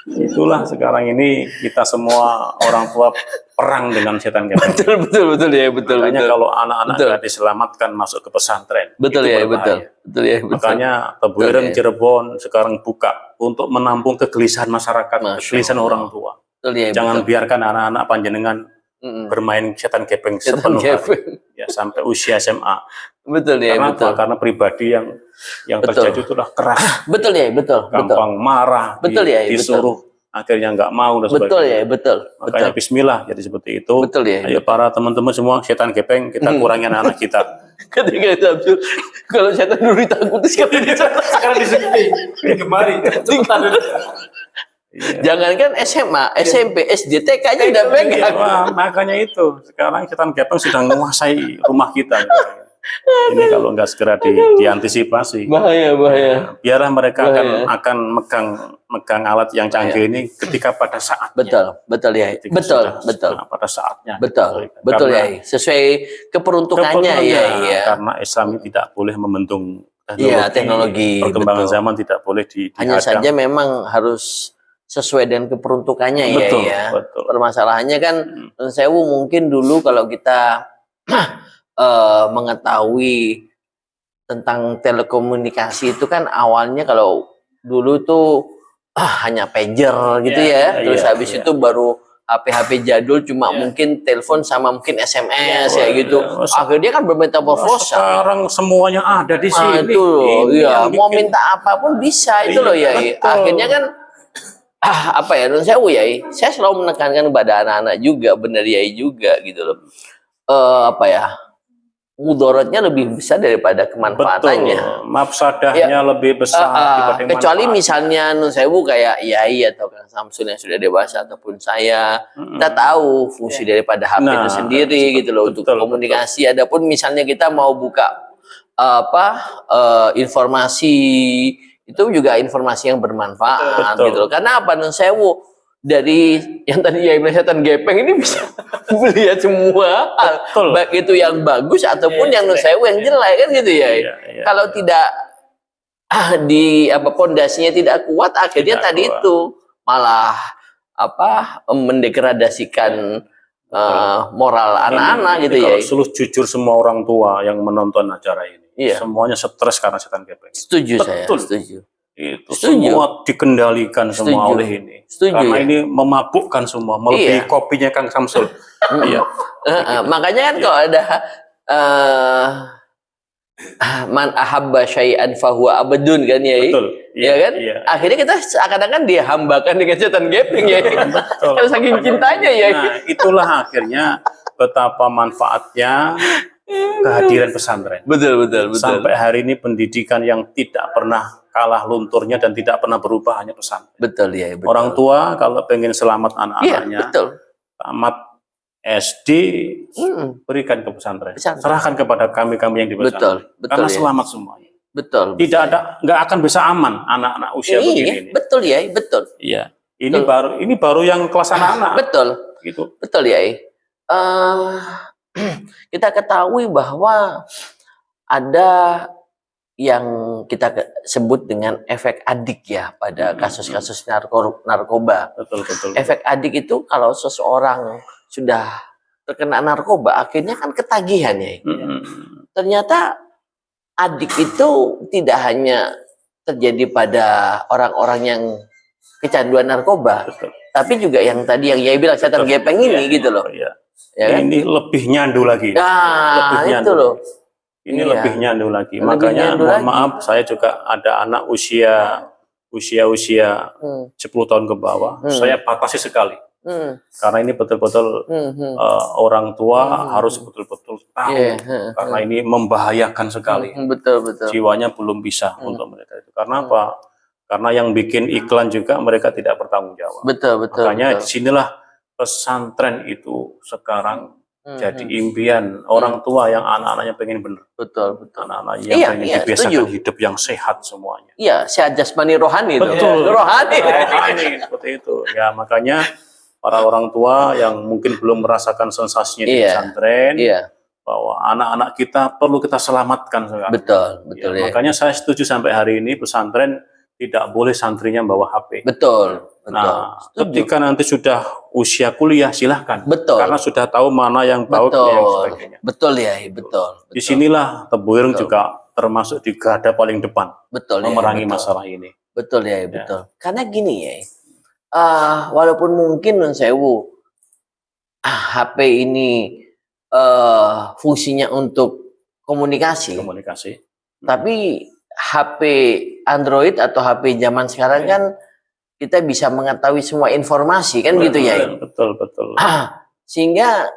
Speaker 5: Itulah sekarang ini kita semua orang tua perang dengan setan gepeng.
Speaker 2: Betul ya, betul.
Speaker 5: Makanya kalau anak-anak
Speaker 2: Betul.
Speaker 5: nggak diselamatkan masuk ke pesantren,
Speaker 2: Betul
Speaker 5: itu
Speaker 2: ya,
Speaker 5: berbahaya.
Speaker 2: betul ya, betul.
Speaker 5: Makanya Tebu
Speaker 2: Betul,
Speaker 5: Ireng
Speaker 2: ya.
Speaker 5: Cirebon sekarang buka untuk menampung kegelisahan masyarakat,
Speaker 2: Masya
Speaker 5: kegelisahan
Speaker 2: Allah.
Speaker 5: orang tua.
Speaker 2: Betul ya,
Speaker 5: Jangan
Speaker 2: betul.
Speaker 5: biarkan anak-anak panjenengan
Speaker 2: Mm-mm.
Speaker 5: bermain setan gepeng
Speaker 2: Setan
Speaker 5: sepenuh hati.
Speaker 2: gepeng.
Speaker 5: Ya sampai usia SMA.
Speaker 2: Betul ya,
Speaker 5: Karena
Speaker 2: betul.
Speaker 5: apa? Karena pribadi yang
Speaker 2: Betul.
Speaker 5: terjadi itulah keras,
Speaker 2: Betul ya, betul.
Speaker 5: gampang marah,
Speaker 2: Betul ya, betul.
Speaker 5: disuruh akhirnya nggak mau dan
Speaker 2: Betul
Speaker 5: sebagainya.
Speaker 2: ya, betul.
Speaker 5: Makanya Bismillah jadi seperti itu.
Speaker 2: Betul ya.
Speaker 5: Ayo para teman-teman semua setan gepeng kita kurangi anak-anak kita.
Speaker 2: Ketika itu Abdul, kalau setan dulu ditakuti sekarang
Speaker 6: Sekarang disukai. Kemari.
Speaker 5: Iya.
Speaker 2: Jangankan SMA, SMP, SD, TK-nya udah pegang.
Speaker 5: Wah, makanya itu sekarang setan gepeng sudah menguasai rumah kita. Ini kalau nggak segera diantisipasi,
Speaker 2: Bahaya.
Speaker 5: biarlah mereka
Speaker 2: Bahaya.
Speaker 5: akan megang alat yang canggih ini ketika pada saat.
Speaker 2: Betul ya.
Speaker 5: Ketika
Speaker 2: Betul.
Speaker 5: sudah pada saatnya.
Speaker 2: Betul
Speaker 5: Karena-
Speaker 2: ya. Sesuai keperuntukannya ya.
Speaker 5: Karena Islam ini tidak boleh membendung
Speaker 2: Iya, teknologi,
Speaker 5: perkembangan
Speaker 2: betul.
Speaker 5: zaman tidak boleh
Speaker 2: Hanya
Speaker 5: dihadang.
Speaker 2: saja memang harus sesuai dengan keperuntukannya
Speaker 5: Betul,
Speaker 2: ya.
Speaker 5: betul.
Speaker 2: Permasalahannya kan Nun Sewu mungkin dulu kalau kita mengetahui tentang telekomunikasi itu kan awalnya kalau dulu tuh hanya pager gitu ya. Terus habis itu baru HP-HP jadul cuma mungkin telepon sama mungkin SMS ya gitu. Akhirnya kan bermetamorfosa.
Speaker 5: Sekarang semuanya ada di
Speaker 2: Nah,
Speaker 5: sini.
Speaker 2: itu loh,
Speaker 5: Ini
Speaker 2: iya.
Speaker 5: yang
Speaker 2: Mau
Speaker 5: bikin-
Speaker 2: minta apapun bisa itu
Speaker 5: Iya,
Speaker 2: loh ya.
Speaker 5: betul.
Speaker 2: Akhirnya kan apa ya, Nun Sewu ya. Saya selalu menekankan kepada anak-anak juga, benar ya juga gitu loh. Apa ya? Mudaratnya lebih besar daripada kemanfaatannya.
Speaker 5: Betul. Mafsadahnya lebih besar dibanding
Speaker 2: Kecuali
Speaker 5: manfaat.
Speaker 2: misalnya Nun Sewu kayak Yai atau Kang Samsul yang sudah dewasa ataupun saya, kita tahu fungsi daripada HP
Speaker 5: Nah,
Speaker 2: itu sendiri gitu loh untuk
Speaker 5: betul,
Speaker 2: komunikasi. Adapun misalnya kita mau buka informasi itu juga informasi yang bermanfaat
Speaker 5: Betul.
Speaker 2: gitu loh. Karena apa Nun Sewu dari yang tadi Yai bilang setan gepeng ini bisa melihat semua hal,
Speaker 5: Betul.
Speaker 2: baik itu yang bagus ataupun yang Nun Sewu yang jelek kan gitu ya.
Speaker 5: Iya.
Speaker 2: Kalau tidak di apa pondasinya tidak kuat, akhirnya
Speaker 5: Tidak
Speaker 2: tadi
Speaker 5: kuat.
Speaker 2: itu malah apa mendegradasikan moral anak-anak gitu ya.
Speaker 5: Kalau suluh jujur semua orang tua yang menonton acara ini,
Speaker 2: Iya.
Speaker 5: semuanya stres karena setan gepeng.
Speaker 2: Setuju saya,
Speaker 5: Betul.
Speaker 2: setuju.
Speaker 5: Itu
Speaker 2: Setuju.
Speaker 5: semua dikendalikan semua
Speaker 2: Setuju.
Speaker 5: oleh ini.
Speaker 2: Setuju,
Speaker 5: Karena
Speaker 2: ya.
Speaker 5: ini memabukkan semua, melebihi
Speaker 2: Iya.
Speaker 5: kopinya Kang Samsul. Iya.
Speaker 2: Makanya kan kalau ada man ahabba syai'an fahuwa abadun kan ya.
Speaker 5: Betul.
Speaker 2: Ya kan?
Speaker 5: Iya.
Speaker 2: Akhirnya kita seakan-akan dihambakan dengan setan gepeng ya.
Speaker 5: Betul.
Speaker 2: Karena saking cintanya ya.
Speaker 5: Nah, itulah akhirnya betapa manfaatnya kehadiran pesantren.
Speaker 2: Betul, betul, betul.
Speaker 5: Sampai hari ini pendidikan yang tidak pernah kalah lunturnya dan tidak pernah berubah hanya pesantren.
Speaker 2: Betul ya, betul.
Speaker 5: Orang tua kalau pengen selamat
Speaker 2: Iya,
Speaker 5: anak-anaknya,
Speaker 2: betul.
Speaker 5: tamat SD, berikan ke pesantren.
Speaker 2: Pesantren.
Speaker 5: Serahkan kepada kami-kami yang di pesantren.
Speaker 2: Betul, betul
Speaker 5: Karena
Speaker 2: ya.
Speaker 5: selamat semuanya.
Speaker 2: Betul.
Speaker 5: Tidak ada, nggak akan bisa aman anak-anak usia begini.
Speaker 2: Iya, betul ya, betul.
Speaker 5: Iya. Ini baru yang kelas anak-anak.
Speaker 2: Betul.
Speaker 5: Gitu.
Speaker 2: Betul ya. Kita ketahui bahwa ada yang kita sebut dengan efek adik ya pada kasus-kasus narkoba.
Speaker 5: Betul, betul.
Speaker 2: Efek adik itu kalau seseorang sudah terkena narkoba, akhirnya kan ketagihan ya. Ternyata adik itu tidak hanya terjadi pada orang-orang yang kecanduan narkoba,
Speaker 5: Betul.
Speaker 2: tapi juga yang tadi yang Yai bilang setan gepeng ini gitu loh.
Speaker 5: Iya.
Speaker 2: Ya kan?
Speaker 5: Ini lebih nyandu lagi.
Speaker 2: Nah,
Speaker 5: Lebih
Speaker 2: itu
Speaker 5: nyandu.
Speaker 2: loh.
Speaker 5: Ini
Speaker 2: Iya.
Speaker 5: lebih nyandu lagi.
Speaker 2: Lebih
Speaker 5: Makanya
Speaker 2: nyandu
Speaker 5: mohon
Speaker 2: lagi.
Speaker 5: maaf, saya juga ada anak usia 10 tahun ke bawah. Saya batasi sekali. Karena ini betul-betul orang tua harus betul-betul tahu.
Speaker 2: Iya,
Speaker 5: Karena ini membahayakan sekali.
Speaker 2: Betul, betul.
Speaker 5: Jiwanya belum bisa untuk mereka itu. Karena apa? Karena yang bikin iklan juga mereka tidak bertanggung jawab.
Speaker 2: Betul, betul.
Speaker 5: Makanya
Speaker 2: betul.
Speaker 5: disinilah pesantren itu sekarang jadi impian orang tua yang anak-anaknya pengen bener.
Speaker 2: Betul, betul.
Speaker 5: Anak-anak yang
Speaker 2: Iya,
Speaker 5: pengen
Speaker 2: iya,
Speaker 5: dibiasakan
Speaker 2: setuju.
Speaker 5: hidup yang sehat semuanya.
Speaker 2: Iya, sehat jasmani rohani itu.
Speaker 5: Betul.
Speaker 2: Rohani.
Speaker 5: Ini seperti itu. Ya makanya para orang tua yang mungkin belum merasakan sensasinya di
Speaker 2: Iya.
Speaker 5: pesantren,
Speaker 2: Iya,
Speaker 5: bahwa anak-anak kita perlu kita selamatkan sekarang.
Speaker 2: betul, betul
Speaker 5: Ya,
Speaker 2: ya.
Speaker 5: makanya saya setuju sampai hari ini pesantren tidak boleh santrinya bawa HP.
Speaker 2: Betul, betul.
Speaker 5: Nah,
Speaker 2: Setuju.
Speaker 5: ketika nanti sudah usia kuliah silahkan.
Speaker 2: Betul.
Speaker 5: Karena sudah tahu mana yang baik dan yang
Speaker 2: Betul.
Speaker 5: sebagainya.
Speaker 2: Betul ya, betul.
Speaker 5: Disinilah Tebu Ireng
Speaker 2: Betul.
Speaker 5: juga termasuk di garda paling depan
Speaker 2: Betul ya.
Speaker 5: memerangi
Speaker 2: betul.
Speaker 5: masalah ini.
Speaker 2: Betul ya, betul. Karena gini ya, walaupun mungkin non sewu HP ini fungsinya untuk komunikasi, tapi HP Android atau HP zaman sekarang kan kita bisa mengetahui semua informasi kan gitu ya.
Speaker 5: Betul, betul.
Speaker 2: Sehingga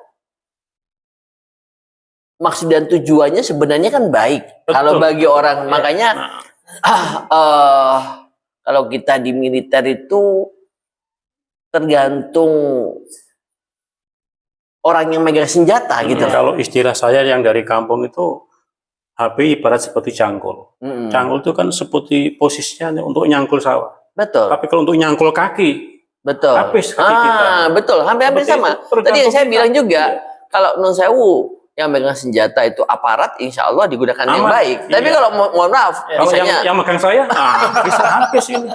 Speaker 2: maksud dan tujuannya sebenarnya kan baik.
Speaker 5: Betul.
Speaker 2: Kalau bagi orang, makanya
Speaker 5: Nah,
Speaker 2: kalau kita di militer itu tergantung orang yang megang senjata gitu.
Speaker 5: kalau istilah saya yang dari kampung itu HP ibarat seperti cangkul. Cangkul itu kan seperti posisinya untuk nyangkul sawah.
Speaker 2: Betul.
Speaker 5: Tapi kalau untuk nyangkul kaki,
Speaker 2: Betul.
Speaker 5: habis kaki kita.
Speaker 2: Betul. Hampir-hampir
Speaker 5: Seperti
Speaker 2: sama.
Speaker 5: itu, tergantung
Speaker 2: Tadi yang saya
Speaker 5: kita.
Speaker 2: bilang juga,
Speaker 5: Iya.
Speaker 2: kalau non sewu yang megang senjata itu aparat, insya Allah digunakan yang
Speaker 5: Aman.
Speaker 2: baik.
Speaker 5: Iya.
Speaker 2: Tapi kalau mohon maaf,
Speaker 5: Kalau
Speaker 2: misalnya
Speaker 5: yang megang saya, bisa habis ini.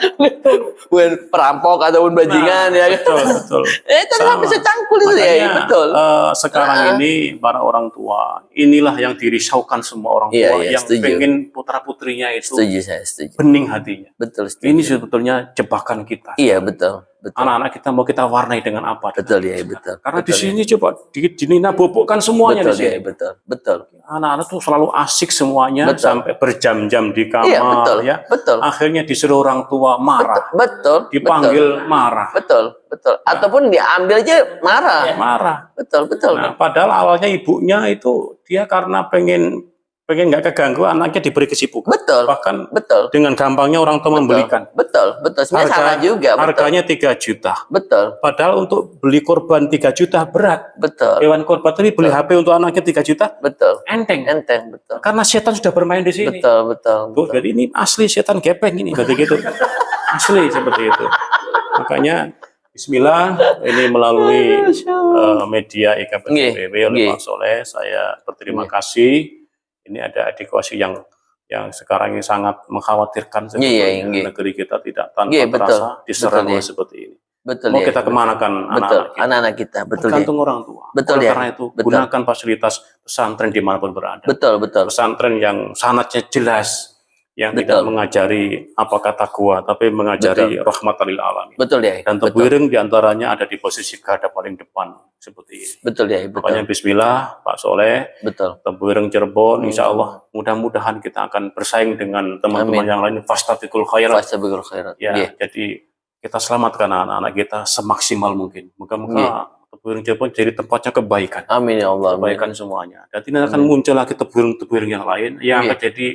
Speaker 2: bukan perampok ataupun bajingan ya kan.
Speaker 5: Betul, betul.
Speaker 2: Itu
Speaker 5: Sama.
Speaker 2: bisa cangkul itu ya,
Speaker 5: Makanya,
Speaker 2: betul.
Speaker 5: sekarang ini para orang tua, inilah yang dirisaukan semua orang tua
Speaker 2: Iya, iya,
Speaker 5: yang
Speaker 2: setuju.
Speaker 5: pengen putra putrinya itu
Speaker 2: Setuju saya, setuju.
Speaker 5: bening hatinya.
Speaker 2: Betul, setuju.
Speaker 5: Ini sebetulnya jebakan kita.
Speaker 2: Iya, betul. Betul.
Speaker 5: Anak-anak kita mau kita warnai dengan apa?
Speaker 2: Betul ya, betul.
Speaker 5: Karena di
Speaker 2: Betul,
Speaker 5: sini coba di Nina bobokkan semuanya
Speaker 2: betul
Speaker 5: di sini.
Speaker 2: ya, betul. Betul.
Speaker 5: Anak-anak tuh selalu asik semuanya
Speaker 2: Betul.
Speaker 5: sampai berjam-jam di kamar
Speaker 2: Iya, betul.
Speaker 5: ya.
Speaker 2: Betul.
Speaker 5: Akhirnya disuruh orang tua marah,
Speaker 2: Betul.
Speaker 5: dipanggil marah,
Speaker 2: Betul, betul. Ataupun diambil aja marah.
Speaker 5: marah.
Speaker 2: Betul, betul.
Speaker 5: Nah, padahal awalnya ibunya itu dia karena pengen nggak keganggu, anaknya diberi kesibukan.
Speaker 2: Betul.
Speaker 5: Bahkan
Speaker 2: Betul.
Speaker 5: dengan gampangnya orang tua membelikan.
Speaker 2: Betul, betul. Sebenarnya salah juga. Betul.
Speaker 5: Harganya 3 juta.
Speaker 2: Betul,
Speaker 5: Padahal untuk beli korban 3 juta berat.
Speaker 2: betul,
Speaker 5: Hewan korban tadi beli HP untuk anaknya 3 juta,
Speaker 2: betul.
Speaker 5: enteng.
Speaker 2: Enteng, betul.
Speaker 5: Karena setan sudah bermain di sini.
Speaker 2: Betul, betul.
Speaker 5: Tuh, jadi ini asli setan gepeng ini, berarti gitu. Asli seperti itu. Makanya Bismillah, ini melalui media IKPBB oleh
Speaker 2: Nggih.
Speaker 5: Pak Soleh, saya berterima
Speaker 2: Nggih.
Speaker 5: kasih. Ini ada adik kelas yang yang sekarang ini sangat mengkhawatirkan
Speaker 2: Iya, iya,
Speaker 5: sebetulnya.
Speaker 2: iya.
Speaker 5: Negeri kita tidak tanpa
Speaker 2: Iya, betul.
Speaker 5: terasa diserang
Speaker 2: Betul,
Speaker 5: oleh
Speaker 2: iya.
Speaker 5: seperti ini.
Speaker 2: Betul
Speaker 5: Mau
Speaker 2: ya.
Speaker 5: kita kemanakan
Speaker 2: Betul.
Speaker 5: anak-anak kita?
Speaker 2: Anak-anak kita, betul ya.
Speaker 5: Tergantung orang tua.
Speaker 2: Betul
Speaker 5: Oleh
Speaker 2: ya.
Speaker 5: karena itu,
Speaker 2: Betul.
Speaker 5: gunakan fasilitas pesantren dimanapun berada.
Speaker 2: Betul, betul.
Speaker 5: Pesantren yang sanatnya jelas, yang
Speaker 2: Betul.
Speaker 5: tidak mengajari apa kata gua, tapi mengajari rahmatan lil alamin.
Speaker 2: Betul ya.
Speaker 5: Dan
Speaker 2: Betul.
Speaker 5: Tebuireng diantaranya ada di posisi garda paling depan seperti ini.
Speaker 2: Betul ya. Betul.
Speaker 5: Makanya Bismillah, Pak Soleh,
Speaker 2: Betul.
Speaker 5: Tebuireng Cirebon, Insya Allah mudah-mudahan kita akan bersaing dengan teman-teman
Speaker 2: Amin.
Speaker 5: yang lain. Fastabiqul khairat.
Speaker 2: Fastabiqul khairat.
Speaker 5: Ya,
Speaker 2: Iya.
Speaker 5: jadi kita selamatkan anak-anak kita semaksimal mungkin. Moga-moga Tebuireng Cirebon jadi tempatnya kebaikan.
Speaker 2: Amin ya Allah.
Speaker 5: Kebaikan semuanya. Dan tidak akan muncul lagi Tebuireng-Tebuireng yang lain yang
Speaker 2: Iya.
Speaker 5: akan jadi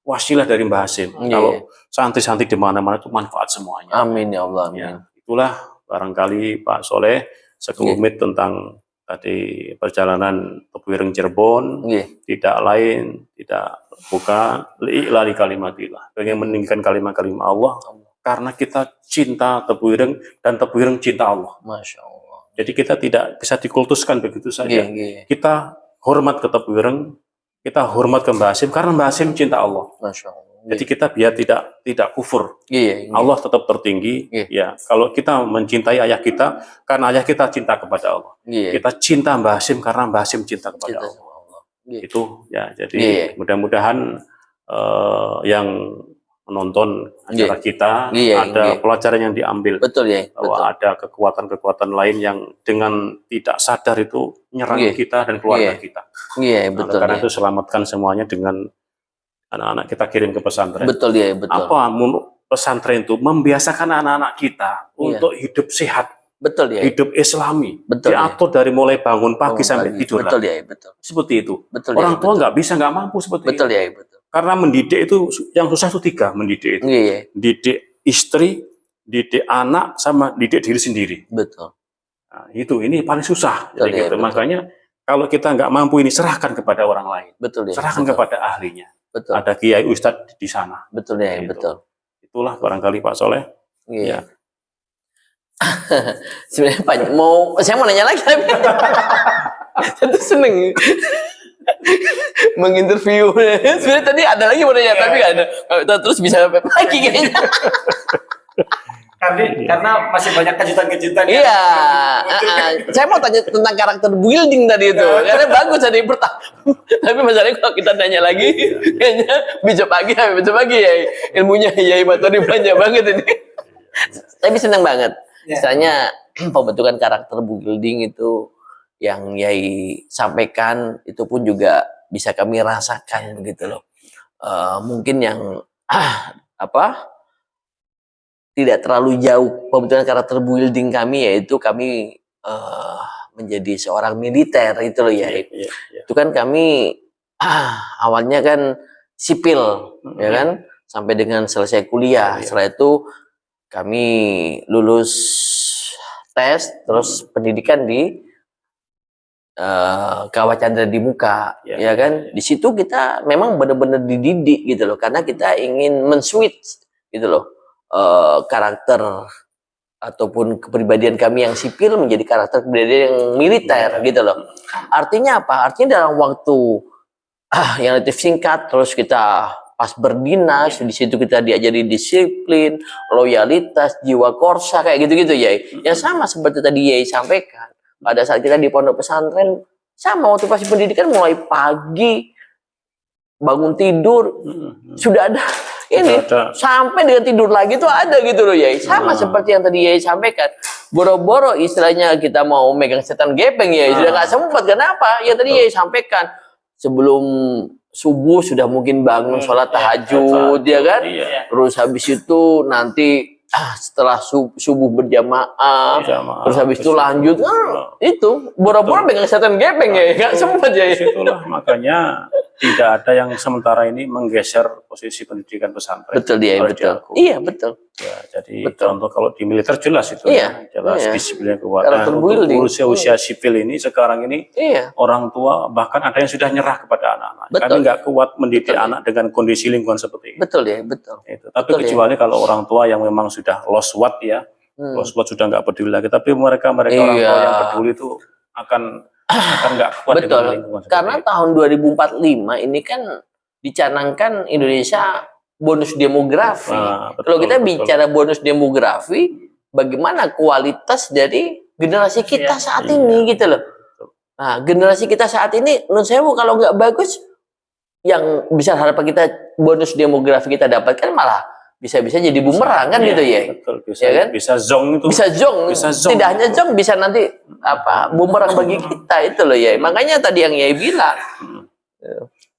Speaker 5: wasilah dari Mbah Hasim.
Speaker 2: Iya.
Speaker 5: Kalau santri-santri di mana-mana itu manfaat semuanya.
Speaker 2: Amin ya Allah. Amin.
Speaker 5: Ya, itulah barangkali Pak Soleh sekelumit tentang tadi perjalanan Tebuireng Cirebon.
Speaker 2: Iya.
Speaker 5: Tidak lain, tidak bukan li'ilali kalimatillah. Pengen meninggikan kalimat-kalimat Allah karena kita cinta Tebuireng dan Tebuireng cinta Allah.
Speaker 2: Masya Allah.
Speaker 5: Jadi kita tidak bisa dikultuskan begitu saja.
Speaker 2: Iya, iya.
Speaker 5: Kita hormat ke Tebuireng, kita hormat ke Mbah Hasim karena Mbah Hasim cinta Allah.
Speaker 2: Masya Allah.
Speaker 5: Jadi kita biar tidak kufur.
Speaker 2: Iya, iya.
Speaker 5: Allah tetap tertinggi.
Speaker 2: Iya.
Speaker 5: Ya, kalau kita mencintai ayah kita karena ayah kita cinta kepada Allah.
Speaker 2: Iya.
Speaker 5: Kita cinta Mbah Hasim karena Mbah Hasim cinta kepada
Speaker 2: Cinta
Speaker 5: Allah.
Speaker 2: sama Allah. Iya.
Speaker 5: Itu ya. Jadi
Speaker 2: Iya.
Speaker 5: mudah-mudahan yang menonton acara
Speaker 2: Iya.
Speaker 5: kita
Speaker 2: Iya,
Speaker 5: ada
Speaker 2: iya.
Speaker 5: pelajaran yang diambil.
Speaker 2: Betul ya.
Speaker 5: Bahwa
Speaker 2: Betul.
Speaker 5: ada kekuatan-kekuatan lain yang dengan tidak sadar itu menyerang
Speaker 2: Iya.
Speaker 5: kita dan keluarga
Speaker 2: Iya.
Speaker 5: kita.
Speaker 2: Iya,
Speaker 5: Nah,
Speaker 2: betul
Speaker 5: karena
Speaker 2: ya.
Speaker 5: itu selamatkan semuanya dengan anak-anak kita kirim ke pesantren.
Speaker 2: Betul ya, betul.
Speaker 5: Apa pesantren itu membiasakan anak-anak kita untuk hidup sehat,
Speaker 2: Betul ya.
Speaker 5: hidup Islami,
Speaker 2: Betul ya.
Speaker 5: diatur dari mulai bangun pagi sampai tidur.
Speaker 2: Betul ya, betul.
Speaker 5: Seperti itu.
Speaker 2: Betul
Speaker 5: Orang
Speaker 2: ya,
Speaker 5: tua
Speaker 2: betul.
Speaker 5: nggak bisa, nggak mampu seperti
Speaker 2: Betul
Speaker 5: itu.
Speaker 2: ya, betul.
Speaker 5: Karena mendidik itu yang susah itu 3 mendidik itu.
Speaker 2: Iya, iya.
Speaker 5: Didik istri, didik anak, sama didik diri sendiri.
Speaker 2: Betul.
Speaker 5: Nah, ini paling susah.
Speaker 2: Betul
Speaker 5: Jadi
Speaker 2: ya,
Speaker 5: gitu.
Speaker 2: betul.
Speaker 5: Makanya kalau kita nggak mampu ini serahkan kepada orang lain,
Speaker 2: Betul ya.
Speaker 5: serahkan
Speaker 2: betul.
Speaker 5: kepada ahlinya.
Speaker 2: Betul.
Speaker 5: Ada kiai ustadz di sana.
Speaker 2: Betul ya,
Speaker 5: Gitu.
Speaker 2: betul.
Speaker 5: Itulah barangkali Pak Soleh.
Speaker 2: Iya.
Speaker 5: Ya.
Speaker 2: Sebenarnya Pak, saya mau nanya lagi tapi saya tuh seneng menginterview. Sebenarnya tadi ada lagi mau nanya tapi nggak ada. Kalau kita terus bisa lagi kayaknya.
Speaker 6: Karena masih banyak kejutan-kejutan.
Speaker 2: Iya. Saya mau tanya tentang karakter building tadi itu. Karena bagus tadi pertama. Tapi masalahnya kalau kita nanya lagi, kayaknya bisa pagi ya. Ilmunya Yai Matodi banyak banget ini. Tapi senang banget. Misalnya pembentukan karakter building itu yang Yai sampaikan itu pun juga bisa kami rasakan begitu loh. Mungkin yang tidak terlalu jauh pembentukan karakter building kami yaitu kami menjadi seorang militer itu loh ya.
Speaker 5: Iya.
Speaker 2: Itu kan kami awalnya kan sipil ya kan sampai dengan selesai kuliah. Setelah itu kami lulus tes terus pendidikan di Kawah Chandra di Muka ya kan. Di situ kita memang benar-benar dididik gitu loh karena kita ingin men-switch gitu loh. Karakter ataupun kepribadian kami yang sipil menjadi karakter kepribadian yang militer gitu loh. Artinya apa? Artinya dalam waktu yang relatif singkat terus kita pas berdinas di situ kita diajari disiplin, loyalitas, jiwa korsa kayak gitu-gitu ya. Yang sama seperti tadi Yai sampaikan. Pada saat kita di pondok pesantren sama waktu pas pendidikan mulai pagi bangun tidur sudah ada ini sampai dengan tidur lagi tuh ada gitu loh Yai. Sama seperti yang tadi Yai sampaikan. Boro-boro istilahnya kita mau megang setan gepeng Yai. Sudah nggak sempat. Kenapa? Yang tadi Yai sampaikan. Sebelum subuh sudah mungkin bangun sholat tahajud ya kan. Terus habis itu nanti setelah subuh berjamaah, terus habis itu lanjut itu boro-boro megang setan gepeng ya, nggak sempat ya.
Speaker 5: Itulah makanya tidak ada yang sementara ini menggeser posisi pendidikan pesantren.
Speaker 2: Betul dia, betul. Iya betul.
Speaker 5: Ya, jadi contoh kalau di militer jelas itu, jelas disiplin kekuatan. Untuk usia-usia sipil ini sekarang ini orang tua bahkan ada yang sudah nyerah kepada anak-anak. Kami nggak kuat mendidik anak dengan kondisi lingkungan seperti ini.
Speaker 2: Betul ya, betul.
Speaker 5: Itu. Tapi kecuali kalau orang tua yang memang sudah lost what ya, lost what sudah nggak peduli lagi. Tapi mereka orang tua yang peduli itu akan nggak kuat
Speaker 2: betul.
Speaker 5: dengan lingkungan.
Speaker 2: Karena tahun 2045 ini kan dicanangkan Indonesia bonus demografi.
Speaker 5: Betul,
Speaker 2: Kalau kita
Speaker 5: betul.
Speaker 2: bicara bonus demografi, bagaimana kualitas dari generasi kita saat ini gitu loh. Nah, generasi kita saat ini, menurut saya kalau nggak bagus, yang bisa harapan kita bonus demografi kita dapatkan malah bisa-bisa jadi bumerang kan gitu ya.
Speaker 5: Betul, bisa,
Speaker 2: Ya kan?
Speaker 5: bisa zong itu.
Speaker 2: Bisa zong. Tidak hanya zong, bisa nanti bumerang bagi kita itu loh ya. Makanya tadi yang Yai bilang.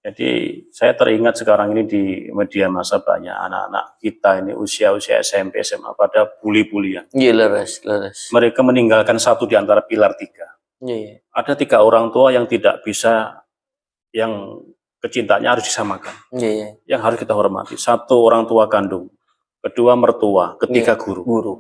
Speaker 5: Jadi saya teringat sekarang ini di media massa banyak anak-anak kita ini usia-usia SMP, SMA pada bully-bulian.
Speaker 2: Iya, leres.
Speaker 5: Mereka meninggalkan satu di antara pilar 3.
Speaker 2: Iya.
Speaker 5: Ada 3 orang tua yang tidak bisa, yang kecintaannya harus disamakan.
Speaker 2: Iya.
Speaker 5: Yang harus kita hormati. 1 orang tua kandung, 2 mertua, 3 guru.
Speaker 2: Guru.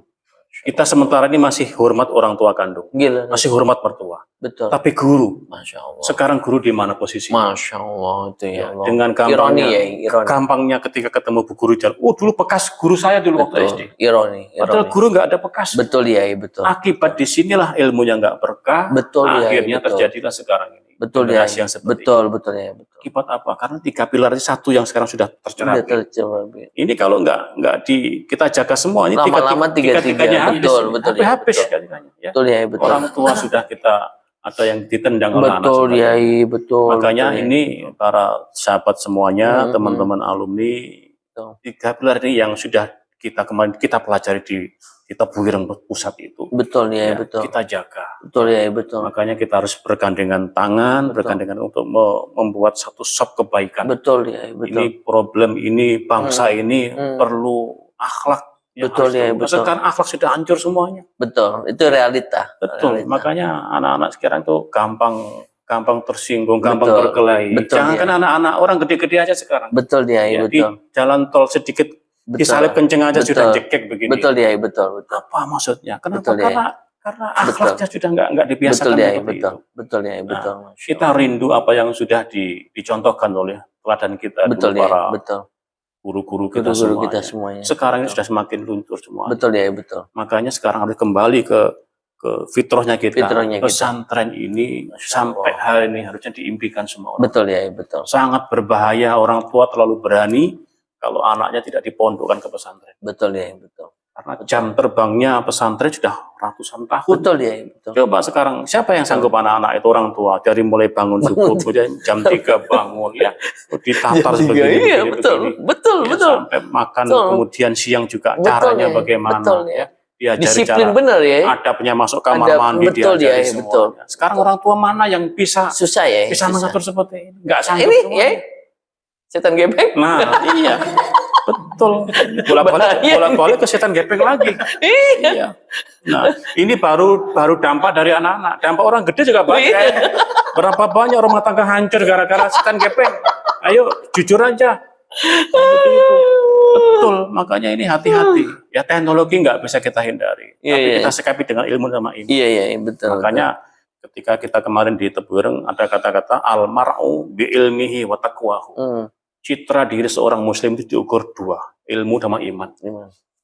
Speaker 5: Kita sementara ini masih hormat orang tua kandung,
Speaker 2: Gila.
Speaker 5: masih hormat mertua.
Speaker 2: Betul.
Speaker 5: Tapi guru,
Speaker 2: Masya Allah.
Speaker 5: sekarang guru di mana posisinya?
Speaker 2: Masya Allah itu ya Allah.
Speaker 5: Dengan
Speaker 2: Ironi
Speaker 5: gampangnya,
Speaker 2: ya, ironi.
Speaker 5: gampangnya ketika ketemu bu guru jalan, dulu bekas guru saya dulu waktu SD.
Speaker 2: Ironi.
Speaker 5: Padahal guru nggak ada bekas.
Speaker 2: Betul ya, betul.
Speaker 5: Akibat disinilah ilmunya nggak berkah.
Speaker 2: Betul ya,
Speaker 5: Akhirnya
Speaker 2: betul.
Speaker 5: terjadilah sekarang ini.
Speaker 2: Betul ya.
Speaker 5: Generasi yang seperti
Speaker 2: Betul ya, betul.
Speaker 5: Akibat apa? Karena 3 pilar ini 1 yang sekarang sudah tercerabut. Ini kalau nggak kita jaga semua, ini
Speaker 2: Lama-lama tiga-tiganya
Speaker 5: habis.
Speaker 2: Betul ya,
Speaker 5: Habis
Speaker 2: betul.
Speaker 5: tiga-tiganya, ya.
Speaker 2: Betul ya, betul.
Speaker 5: Orang tua sudah kita ada yang ditendang oleh anak.
Speaker 2: Betul ya, betul.
Speaker 5: Makanya
Speaker 2: betul,
Speaker 5: ini para sahabat semuanya,
Speaker 2: Hmm,
Speaker 5: teman-teman alumni,
Speaker 2: Betul.
Speaker 5: 3 pilar ini yang sudah kita kemarin kita pelajari di Tebu Ireng Pusat itu.
Speaker 2: Betul ya,
Speaker 5: Ya,
Speaker 2: betul.
Speaker 5: kita jaga.
Speaker 2: Betul ya, betul.
Speaker 5: Makanya kita harus bergandengan tangan,
Speaker 2: Betul.
Speaker 5: bergandengan untuk membuat satu sop kebaikan.
Speaker 2: Betul ya, betul.
Speaker 5: Ini problem ini bangsa ini perlu akhlak. yang
Speaker 2: Betul
Speaker 5: harus
Speaker 2: ya,
Speaker 5: dirubah.
Speaker 2: betul.
Speaker 5: Sekarang akhlak sudah hancur semuanya.
Speaker 2: Betul, itu realita.
Speaker 5: Betul.
Speaker 2: Realita.
Speaker 5: Makanya anak-anak sekarang tuh gampang tersinggung, gampang
Speaker 2: Betul.
Speaker 5: berkelahi.
Speaker 2: Betul,
Speaker 5: Jangankan
Speaker 2: ya.
Speaker 5: anak-anak, orang gede-gede aja sekarang.
Speaker 2: Betul ya,
Speaker 5: Ya, di
Speaker 2: betul.
Speaker 5: jalan tol sedikit
Speaker 2: Betul.
Speaker 5: disalip kenceng aja
Speaker 2: Betul.
Speaker 5: sudah jekek begini.
Speaker 2: Betul ya, betul.
Speaker 5: Apa maksudnya? Kenapa?
Speaker 2: Betul, ya.
Speaker 5: Karena akhlaknya sudah nggak dibiasakan
Speaker 2: Betul ya,
Speaker 5: seperti
Speaker 2: betul.
Speaker 5: itu.
Speaker 2: Betul ya, betul. Masya
Speaker 5: Kita
Speaker 2: Allah.
Speaker 5: rindu apa yang sudah dicontohkan oleh teladan kita
Speaker 2: Betul
Speaker 5: dulu,
Speaker 2: ya,
Speaker 5: para
Speaker 2: betul.
Speaker 5: guru-guru kita,
Speaker 2: Guru-guru kita
Speaker 5: semuanya.
Speaker 2: semuanya.
Speaker 5: Sekarang ini
Speaker 2: Betul.
Speaker 5: sudah semakin luntur semua.
Speaker 2: Betul ya, betul.
Speaker 5: Makanya sekarang harus kembali ke fitrahnya kita.
Speaker 2: Fitrahnya kita.
Speaker 5: Pesantren ini sampai hari ini harusnya diimpikan semua orang.
Speaker 2: Betul ya, betul.
Speaker 5: Sangat berbahaya orang tua terlalu berani kalau anaknya tidak dipondokkan ke pesantren.
Speaker 2: Betul ya, betul.
Speaker 5: Karena jam terbangnya pesantren sudah ratusan tahun.
Speaker 2: Betul ya, betul.
Speaker 5: Coba sekarang siapa yang sanggup anak-anak itu orang tua dari mulai bangun subuh kemudian jam 3 bangun ya ditatar sebegini,
Speaker 2: Iya,
Speaker 5: begini,
Speaker 2: betul.
Speaker 5: begini.
Speaker 2: Betul,
Speaker 5: Ya,
Speaker 2: betul.
Speaker 5: sampai makan
Speaker 2: Betul.
Speaker 5: kemudian siang juga
Speaker 2: Betul,
Speaker 5: caranya
Speaker 2: ya.
Speaker 5: bagaimana
Speaker 2: Betul,
Speaker 5: ya diajari
Speaker 2: Disiplin
Speaker 5: cara
Speaker 2: benar ya.
Speaker 5: adabnya masuk kamar
Speaker 2: Adab,
Speaker 5: mandi
Speaker 2: betul,
Speaker 5: diajari
Speaker 2: ya,
Speaker 5: semuanya.
Speaker 2: betul.
Speaker 5: Sekarang orang tua mana yang bisa
Speaker 2: Susah ya. susah.
Speaker 5: mengatur seperti ini? Nggak sanggup
Speaker 2: Ini
Speaker 5: semuanya.
Speaker 2: ya. Setan gepeng.
Speaker 5: Nah, iya. Betul. Bolak-balik ke setan gepeng lagi. Iya. Nah, ini baru dampak dari anak-anak. Dampak orang gede juga banyak. Berapa banyak rumah tangga hancur gara-gara setan gepeng? Ayo, jujur aja. Seperti itu. Betul. Makanya ini hati-hati. Ya teknologi nggak bisa kita hindari.
Speaker 2: Iya,
Speaker 5: Tapi
Speaker 2: iya.
Speaker 5: kita sikapi dengan ilmu sama iman.
Speaker 2: Iya, betul.
Speaker 5: Makanya ketika kita kemarin di Tebu Ireng ada kata-kata al-mar'u bi ilmihi wa taqwahu. Citra diri seorang muslim itu diukur 2, ilmu sama iman.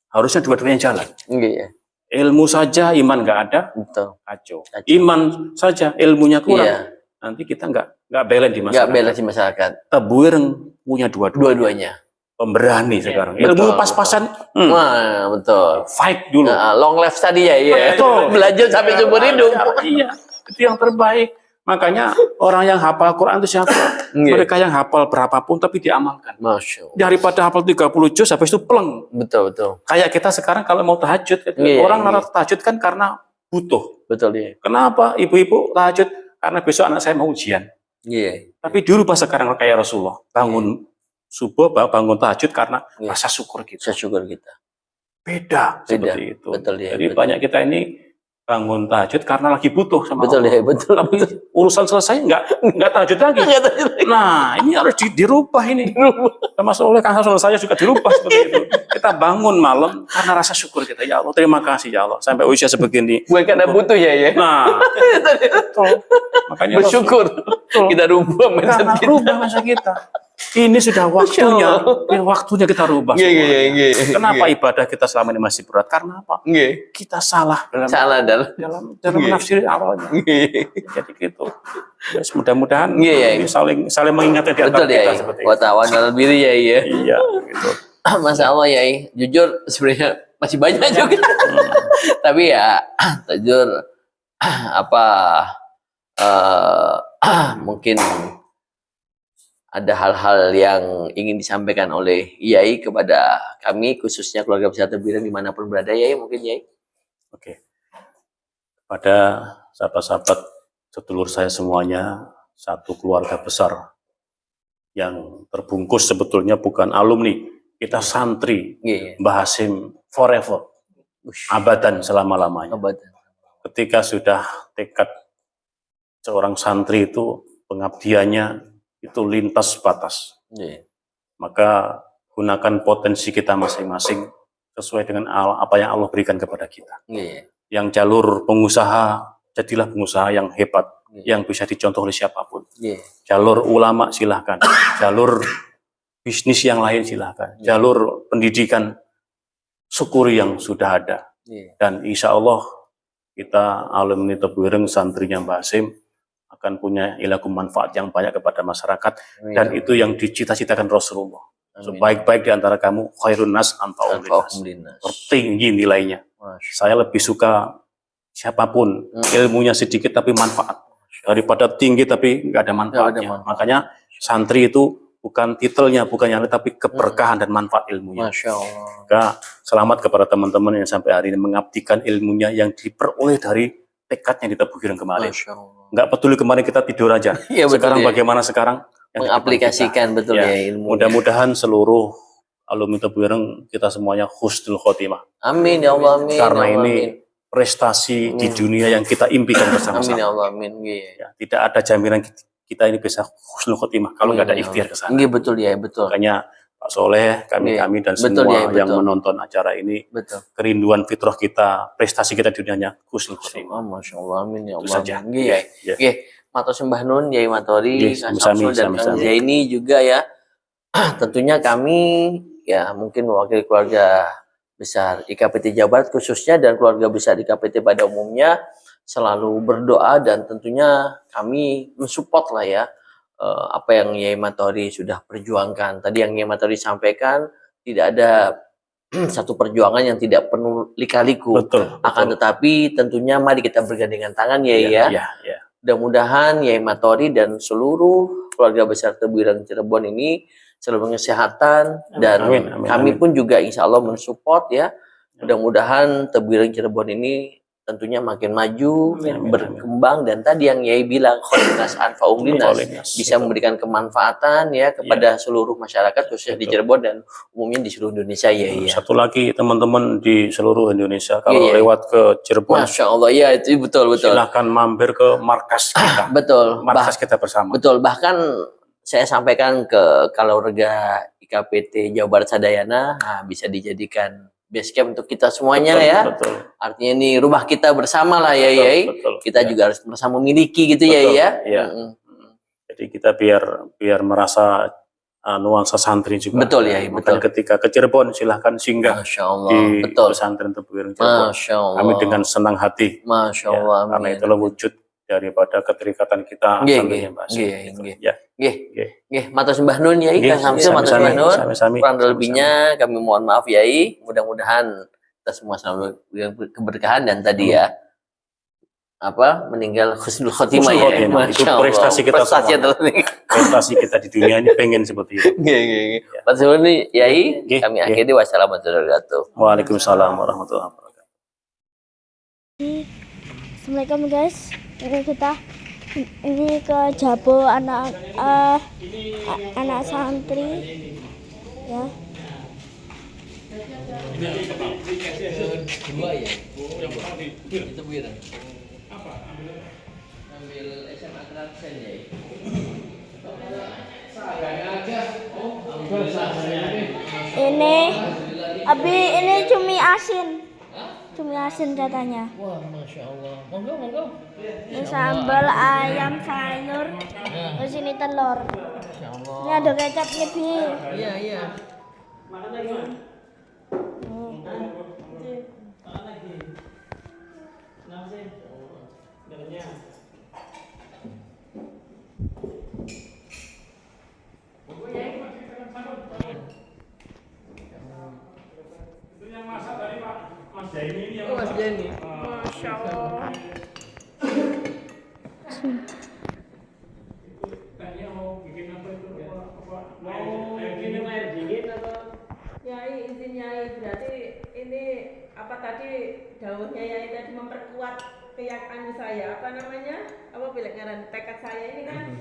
Speaker 5: Harusnya dua-duanya jalan.
Speaker 2: Iya,
Speaker 5: Ilmu saja iman nggak ada,
Speaker 2: betul.
Speaker 5: kacau. Iman saja ilmunya kurang,
Speaker 2: Iya.
Speaker 5: nanti kita nggak balance di
Speaker 2: Nggak
Speaker 5: masyarakat.
Speaker 2: balance di masyarakat.
Speaker 5: Tebu Ireng punya
Speaker 2: Dua-duanya.
Speaker 5: pemberani sekarang.
Speaker 2: Betul,
Speaker 5: Ilmu pas-pasan,
Speaker 2: Wah, betul.
Speaker 5: fight dulu.
Speaker 2: Nah, long life tadi ya, iya.
Speaker 5: Betul.
Speaker 2: Belajar sampai seumur hidup.
Speaker 5: Iya, itu yang terbaik. Makanya orang yang hafal Quran itu siapa?
Speaker 2: Iya.
Speaker 5: Mereka yang hafal berapapun tapi diamalkan.
Speaker 2: Masya Allah.
Speaker 5: Daripada hafal 30 juz habis itu pleng.
Speaker 2: Betul, betul.
Speaker 5: Kayak kita sekarang kalau mau tahajud,
Speaker 2: Iya,
Speaker 5: orang
Speaker 2: iya.
Speaker 5: naruh tahajud kan karena butuh.
Speaker 2: Betul ya.
Speaker 5: Kenapa ibu-ibu tahajud? Karena besok anak saya mau ujian.
Speaker 2: Iya.
Speaker 5: Tapi dulu pas sekarang kayak Rasulullah, bangun subuh, bangun tahajud karena
Speaker 2: Iya.
Speaker 5: rasa syukur kita.
Speaker 2: Syukur kita.
Speaker 5: Beda seperti itu.
Speaker 2: Betul ya.
Speaker 5: Jadi
Speaker 2: betul.
Speaker 5: banyak kita ini bangun tahajud karena lagi butuh sama
Speaker 2: Betul
Speaker 5: Allah.
Speaker 2: ya, betul.
Speaker 5: Tapi urusan selesai nggak tahajud lagi. Nah, ini harus dirubah ini. Termasuk oleh Kang Hasan saya juga dirubah seperti itu. Kita bangun malam karena rasa syukur kita. Ya Allah, terima kasih ya Allah. Sampai usia sebegini.
Speaker 2: Bukan karena butuh ya.
Speaker 5: Nah, betul. Makanya
Speaker 2: Bersyukur. Kita rubah mindset
Speaker 5: karena
Speaker 2: kita.
Speaker 5: rubah masa kita. Ini sudah waktunya. Ini waktunya kita rubah. semuanya. Kenapa ibadah kita selama ini masih berat? Karena apa? Kita salah dalam
Speaker 2: Salah dalam.
Speaker 5: menafsir awalnya. Jadi gitu. Terus mudah-mudahan
Speaker 2: Iya, iya.
Speaker 5: ini saling mengingatkan di antara
Speaker 2: Betul ya,
Speaker 5: kita seperti itu.
Speaker 2: buat awan dalam diri ya, iya.
Speaker 5: Iya, gitu.
Speaker 2: Masya Allah ya, jujur sebenarnya masih banyak juga. Tapi ya, jujur apa mungkin ada hal-hal yang ingin disampaikan oleh Yai kepada kami, khususnya keluarga besar Tebuireng dimanapun berada, Yai, mungkin Yai.
Speaker 5: Oke. Pada sahabat-sahabat sedulur saya semuanya, satu keluarga besar yang terbungkus sebetulnya bukan alumni, kita santri,
Speaker 2: Iya,
Speaker 5: Mbah Hasim forever, abadan selama-lamanya.
Speaker 2: Abadan.
Speaker 5: Ketika sudah tekad seorang santri itu pengabdiannya itu lintas batas,
Speaker 2: Iya.
Speaker 5: maka gunakan potensi kita masing-masing sesuai dengan apa yang Allah berikan kepada kita.
Speaker 2: Iya.
Speaker 5: Yang jalur pengusaha, jadilah pengusaha yang hebat,
Speaker 2: Iya.
Speaker 5: yang bisa dicontoh oleh siapapun.
Speaker 2: Iya.
Speaker 5: Jalur ulama silahkan, jalur bisnis yang lain silahkan, jalur pendidikan syukuri yang sudah ada.
Speaker 2: Iya.
Speaker 5: Dan insya Allah kita alumni Tebuireng santrinya Mbah Hasim akan punya ilaku manfaat yang banyak kepada masyarakat.
Speaker 2: Amin.
Speaker 5: Dan itu yang dicita-citakan Rasulullah.
Speaker 2: Amin.
Speaker 5: Sebaik-baik di antara kamu khairun nas anfa'uhum
Speaker 2: Anfa'uhum
Speaker 5: linnas.
Speaker 2: linnas.
Speaker 5: Tertinggi nilainya.
Speaker 2: Masya
Speaker 5: Saya lebih suka siapapun ilmunya sedikit tapi manfaat daripada tinggi tapi nggak ada manfaatnya.
Speaker 2: manfaat.
Speaker 5: Makanya santri itu bukan titelnya, bukan yang lain, tapi keberkahan dan manfaat ilmunya.
Speaker 2: Masya Allah.
Speaker 5: Maka selamat kepada teman-teman yang sampai hari ini mengabdikan ilmunya yang diperoleh dari tekadnya di Tebuireng kemarin.
Speaker 2: Masya Allah.
Speaker 5: Nggak peduli kemarin kita tidur aja.
Speaker 2: Iya, betul,
Speaker 5: Sekarang
Speaker 2: ya.
Speaker 5: bagaimana sekarang? Yang di depan
Speaker 2: Mengaplikasikan
Speaker 5: kita.
Speaker 2: betul
Speaker 5: Ya,
Speaker 2: ya ilmu.
Speaker 5: Mudah-mudahan seluruh alumni Tebuireng kita semuanya husnul khotimah.
Speaker 2: Amin ya Allah, amin.
Speaker 5: Karena
Speaker 2: ya Allah,
Speaker 5: ini
Speaker 2: amin.
Speaker 5: prestasi di dunia yang kita impikan
Speaker 2: Amin
Speaker 5: bersama-sama.
Speaker 2: ya Allah, amin. Iya.
Speaker 5: Ya, tidak ada jaminan kita ini bisa husnul khotimah kalau nggak ada
Speaker 2: Amin, ya
Speaker 5: ikhtiar
Speaker 2: Allah.
Speaker 5: ke sana.
Speaker 2: Iya betul ya, betul.
Speaker 5: Makanya Pak Soleh, kami dan
Speaker 2: Betul,
Speaker 5: semua
Speaker 2: ya,
Speaker 5: yang
Speaker 2: betul.
Speaker 5: menonton acara ini,
Speaker 2: Betul.
Speaker 5: kerinduan fitrah kita, prestasi kita di dunianya husnul khotimah.
Speaker 2: Oh, Masya Allah, amin ya
Speaker 5: Itu
Speaker 2: Allah.
Speaker 5: saja.
Speaker 2: Amin. Iya.
Speaker 5: Ya.
Speaker 2: Iya. Matur Sembah Nun, Yai Matori,
Speaker 5: Iya,
Speaker 2: Kang
Speaker 5: sami-sami,
Speaker 2: Samsul dan Kang
Speaker 5: sami-sami.
Speaker 2: Zaini juga ya. Tentunya kami ya mungkin mewakili keluarga besar IKPT Jawa Barat khususnya dan keluarga besar IKPT pada umumnya selalu berdoa dan tentunya kami mensupport lah ya apa yang Yai Matori sudah perjuangkan. Tadi yang Yai Matori sampaikan tidak ada satu perjuangan yang tidak penuh lika-liku.
Speaker 5: Betul.
Speaker 2: Akan tetapi tentunya mari kita bergandengan tangan ya.
Speaker 5: Ya.
Speaker 2: Mudah-mudahan Yai Matori dan seluruh keluarga besar Tebuireng Cirebon ini selalu kesehatan dan
Speaker 5: Amin,
Speaker 2: kami
Speaker 5: amin.
Speaker 2: pun juga insya Allah mensupport ya. Mudah-mudahan Tebuireng Cirebon ini tentunya makin maju,
Speaker 5: Amin,
Speaker 2: berkembang dan tadi yang Yai bilang kholinas anfa'um linnas bisa memberikan kemanfaatan ya kepada seluruh masyarakat khususnya di Cirebon dan umumnya di seluruh Indonesia ya.
Speaker 5: Satu lagi teman-teman di seluruh Indonesia kalau
Speaker 2: Iya.
Speaker 5: lewat ke Cirebon,
Speaker 2: Masya Allah ya itu betul.
Speaker 5: silahkan mampir ke markas kita.
Speaker 2: Betul.
Speaker 5: Markas kita bersama.
Speaker 2: Betul, bahkan saya sampaikan ke kalau rega IKPT Jawa Barat Sadayana, nah, bisa dijadikan base camp untuk kita semuanya
Speaker 5: Betul,
Speaker 2: ya.
Speaker 5: betul.
Speaker 2: Artinya ini rumah kita bersama lah ya,
Speaker 5: Betul,
Speaker 2: Yai.
Speaker 5: betul.
Speaker 2: Kita
Speaker 5: Ya.
Speaker 2: juga harus bersama memiliki gitu ya,
Speaker 5: Betul,
Speaker 2: ya.
Speaker 5: iya. Jadi kita biar merasa nuansa santri juga.
Speaker 2: Betul, ya,
Speaker 5: Makanya
Speaker 2: betul.
Speaker 5: ketika ke Cirebon silahkan singgah
Speaker 2: Masya Allah,
Speaker 5: di
Speaker 2: betul.
Speaker 5: pesantren Tebuireng Cirebon.
Speaker 2: Masya Allah.
Speaker 5: Kami dengan senang hati.
Speaker 2: Masya
Speaker 5: Ya,
Speaker 2: Allah.
Speaker 5: karena
Speaker 2: amin.
Speaker 5: itulah wujud daripada keterikatan kita.
Speaker 2: Nggih,
Speaker 5: santrinya
Speaker 2: nggih,
Speaker 5: Mbak Asyik,
Speaker 2: nggih,
Speaker 5: gitu.
Speaker 2: nggih.
Speaker 5: Ya.
Speaker 2: Nggih,
Speaker 5: Nggih.
Speaker 2: nggih. Matur sembah nun, Yai.
Speaker 5: Nggih,
Speaker 2: Kang Samsul, matur
Speaker 5: sami-sami,
Speaker 2: sembah nun.
Speaker 5: sami-sami,
Speaker 2: Kurang dan
Speaker 5: sami-sami.
Speaker 2: lebihnya kami mohon maaf, Yai. Mudah-mudahan kita semua selalu keberkahan dan tadi ya meninggal husnul khotimah
Speaker 5: Husnul
Speaker 2: ya.
Speaker 5: khotimah. Itu
Speaker 2: Masya Allah.
Speaker 5: prestasi kita
Speaker 2: Prestasi
Speaker 5: semua.
Speaker 2: adalah ini.
Speaker 5: Prestasi kita di dunia ini pengen seperti itu.
Speaker 2: Nggih, nggih, nggih. Matur nuwun, Yai.
Speaker 5: Nggih,
Speaker 2: Kami
Speaker 5: nggih.
Speaker 2: akhiri wassalamualaikum warahmatullahi wabarakatuh.
Speaker 5: Waalaikumsalam warahmatullahi wabarakatuh.
Speaker 4: Assalamualaikum guys. Ini ke Jabo anak santri ya.
Speaker 2: Kedua ya. Itu biru. Apa? Ambil SMA Transen ya.
Speaker 4: Ini cumi asin. Cumi asin katanya.
Speaker 2: Wah, Masya Allah. Monggo.
Speaker 4: Ini sambal ayam sayur. Terus ini telur.
Speaker 2: Masya Allah.
Speaker 4: Ini ada kecapnya Bi.
Speaker 2: Iya.
Speaker 1: apa tadi daunnya ya tadi memperkuat keyakinan saya, apa namanya, apa bilang tekad saya ini kan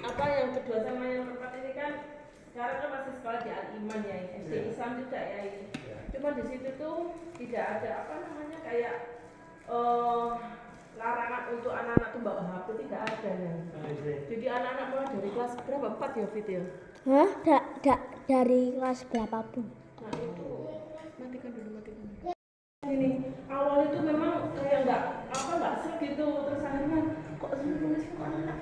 Speaker 1: apa yang kedua sama yang keempat ini kan sekarang kan masih sekolah di Al-Iman ya, SD Islam juga ya ini. Cuma di situ tuh tidak ada apa namanya kayak larangan untuk anak-anak tuh bawa HP, tidak ada ya. Jadi anak-anak mulai dari kelas berapa? 4 ya Fit ya?
Speaker 4: Hah? Dari kelas berapapun.
Speaker 1: Nah itu matikan dulu. Ini awal itu memang kayak nggak sih gitu, terus akhirnya kok nulis kok anak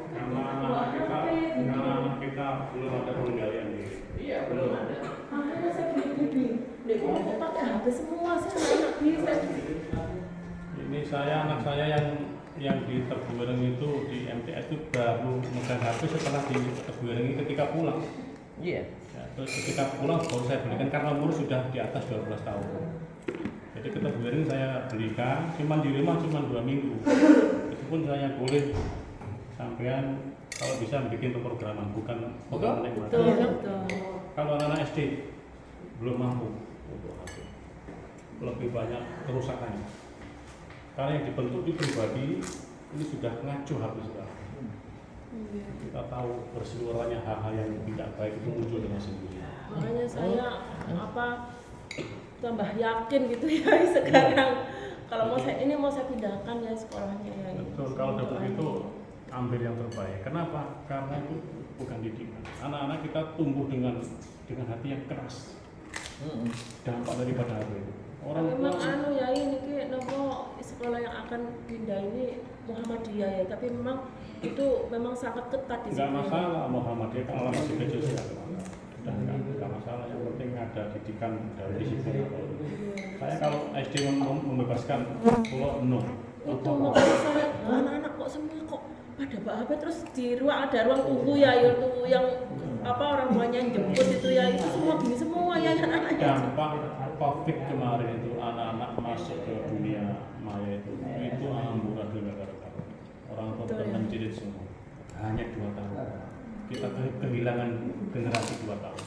Speaker 5: kita belum ada pengendalian diri. Iya, belum ada.
Speaker 1: akhirnya saya gini kok pakai HP semua, saya anak bisa.
Speaker 5: Ini anak saya yang di Tebuireng itu di MTS itu baru megang HP setelah di Tebuireng ini ketika pulang.
Speaker 2: Iya.
Speaker 5: Ya, terus ketika pulang baru saya belikan karena umur sudah di atas 12 tahun. Jadi ke Tebuireng saya belikan, cuman di rumah cuma 2 minggu. Itu pun saya boleh sampean kalau bisa bikin pemrograman, bukan menikmati.
Speaker 1: Betul.
Speaker 5: Kalau anak SD belum mampu untuk HP, lebih banyak kerusakannya. Karena yang dibentuk di pribadi ini sudah ngaco habis sekarang. Kita tahu berseliwerannya hal-hal yang tidak baik itu muncul dengan sendiri.
Speaker 1: Makanya saya tambah yakin gitu ya sekarang kalau mau saya pindahkan ya sekolahnya ya.
Speaker 5: Betul, kalau udah begitu ambil yang terbaik. Kenapa? Karena itu bukan didikan. Anak-anak kita tumbuh dengan hati yang keras. Dampak daripada HP itu. Orang
Speaker 1: memang ya ini ki nopo sekolah yang akan pindah ini Muhammadiyah ya, tapi memang itu memang sangat ketat di sini.
Speaker 5: Enggak masalah Muhammadiyah kalau masih kecil sudah sudah enggak masalah, yang penting ada didikan dari disiplin. Saya kalau SD membebaskan pulau no.
Speaker 1: Itu makanya saya anak-anak kok semua kok pada bawa HP, terus di ruang ada ruang tunggu ya, yang apa orang tuanya yang jemput itu ya, itu semua gini semua ya anak-anaknya.
Speaker 5: Dampak COVID kemarin itu anak-anak masuk ke dunia maya itu amburadul gara-gara orang tua kita menjerit semua. Hanya 2 tahun kita kehilangan generasi 2 tahun.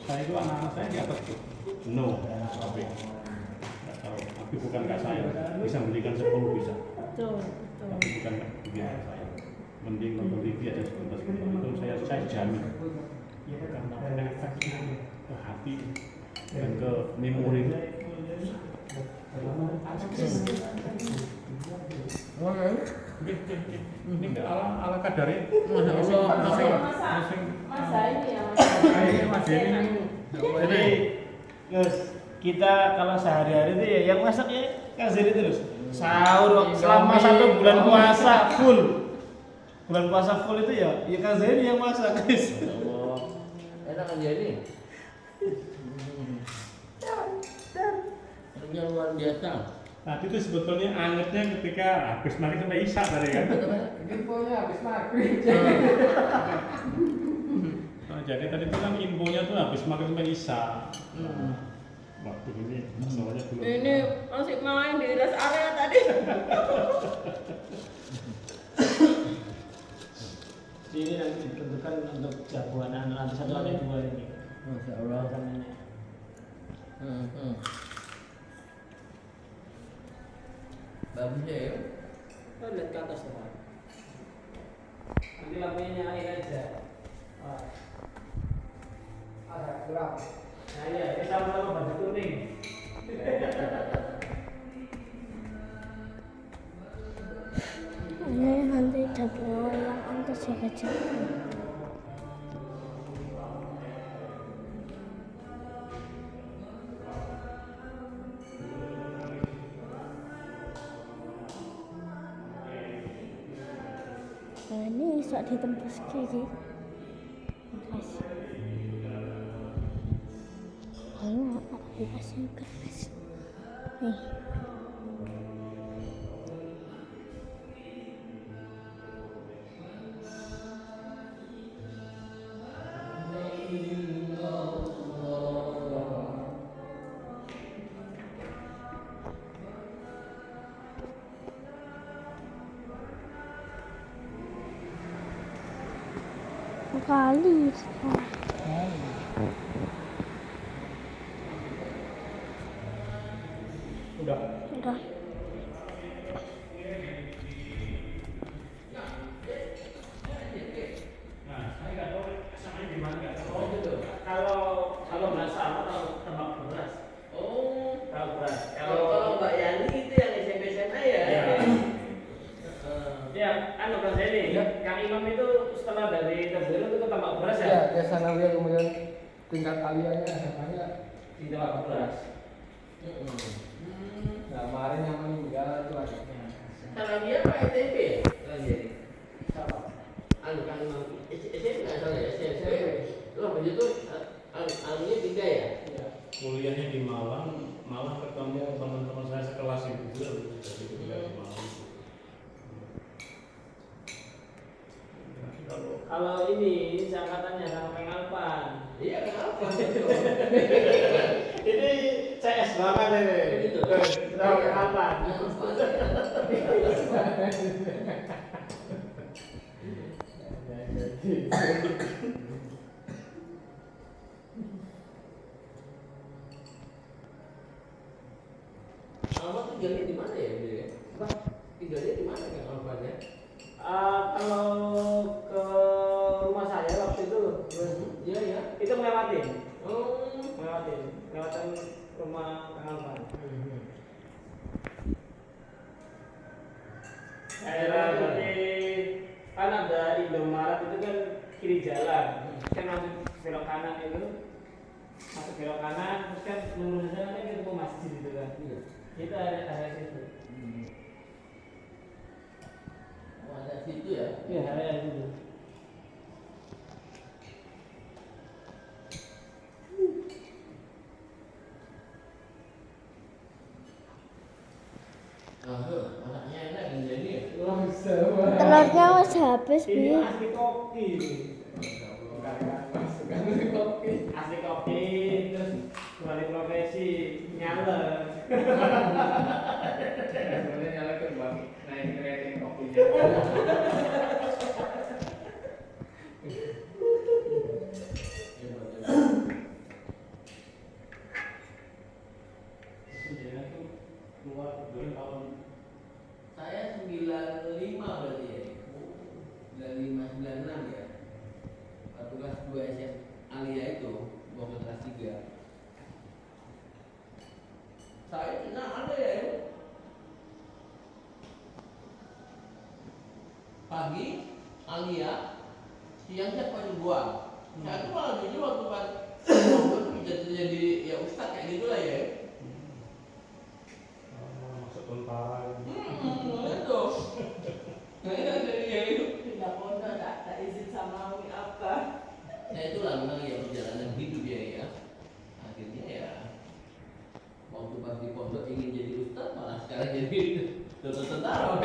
Speaker 5: Saya itu anak-anak saya di atas tuh no sampai nggak tahu, tapi bukan nggak saya bisa belikan 10 bisa.
Speaker 1: Betul.
Speaker 5: Tapi bukan kebiasaan saya. Mending nonton TV aja sebentar itu saya jamin karena efek ke hati dan ke memori. Ini enggak ala kadarnya.
Speaker 1: Masa ini ya.
Speaker 6: Jadi Gus, kita kalau sehari-hari itu ya yang masak ya Kang Zeri terus. Sahur selama 1 bulan puasa full. Bulan puasa full itu ya Kang Zeri yang masak, Gus.
Speaker 2: Enak kan jadi? Yang luar biasa.
Speaker 5: Tadi itu sebetulnya angetnya ketika habis maghrib sampai isya tadi kan.
Speaker 7: Infonya habis maghrib.
Speaker 5: Nah, jadi tadi itu kan infonya tuh habis maghrib sampai isya. Waktu ini masalahnya belum.
Speaker 1: Ini masih main di rest area tadi.
Speaker 6: Ini nanti ditentukan untuk jagoan anak 1 atau 2 ini.
Speaker 2: Masya Allah. Bagusnya ya.
Speaker 6: Lihat ke atas teman. Nanti lampunya nyalain aja.
Speaker 7: Agak gelap.
Speaker 6: Nah iya, ini sama-sama baju kuning.
Speaker 4: Ini nanti jadwal yang antar jaga-jaga. Nah, ini bisa ditembus kiri. Makasih. Halo, aku kasih guys. Nih. Kali
Speaker 6: Ya, anu Kang Zeni, Kang Imam itu setelah dari Tebu itu tambah beras ya?
Speaker 7: Ya, ya sanawiyah kemudian tingkat aliyahnya SMA-nya
Speaker 6: Tambah beras.
Speaker 7: Nah, kemarin yang meninggal itu adiknya.
Speaker 2: Sanawiyah apa SMP ya? Kang Zeni? Anu Kang Imam SMP nggak salah ya? SMP. Loh, begitu anunya 3 ya?
Speaker 5: Kuliahnya di Malang, malah ketemu teman-teman saya sekelas itu juga jadi kuliah di Malang.
Speaker 6: Kalau ini angkatannya sama Kang Alpan.
Speaker 2: Iya, kenapa?
Speaker 6: Ini CS banget ini.
Speaker 2: Gitu.
Speaker 6: Sama Kang Alpan.
Speaker 2: Alamat tinggalnya di mana ya? Tinggalnya di mana Kang Alpan ya?
Speaker 6: Kalau ke rumah saya waktu itu,
Speaker 2: Iya ya.
Speaker 6: itu ngelewatin rumah Kang Alpan. Daerah berarti kan ada Indomaret itu kan kiri jalan, kan masuk belok kanan itu, masuk belok kanan, terus kan lurus sana kan ketemu masjid itu kan. Itu ada situ.
Speaker 2: Oh, ada situ ya?
Speaker 6: Iya, ada situ.
Speaker 2: Anaknya enak Kang Zeni ya?
Speaker 4: Telurnya wis habis,
Speaker 6: Ini
Speaker 4: Bi.
Speaker 6: asli kopi. Asli kopi, terus kembali profesi nyaler.
Speaker 7: Sebenarnya nyala ke bang, naik rating kopinya.
Speaker 6: Sebenarnya tuh keluar dari tahun
Speaker 2: Saya 95 berarti ya? 95, 96 ya? Waktu kelas 2 SMA Alia itu, waktu kelas 3. Saya kenal ada ya? Pagi Alia, siang saya paling buang. Saya tuh malah jujur waktu pas waktu itu jadi ya ustad kayak gitulah ya.
Speaker 5: Masuk tentara.
Speaker 2: Itu. Nah itu dari yang itu tidak pernah tak izin sama Umi apa. Nah itulah memang ya perjalanan hidup ya. Akhirnya ya waktu pas di pondok ingin jadi ustad malah sekarang jadi dokter tentara.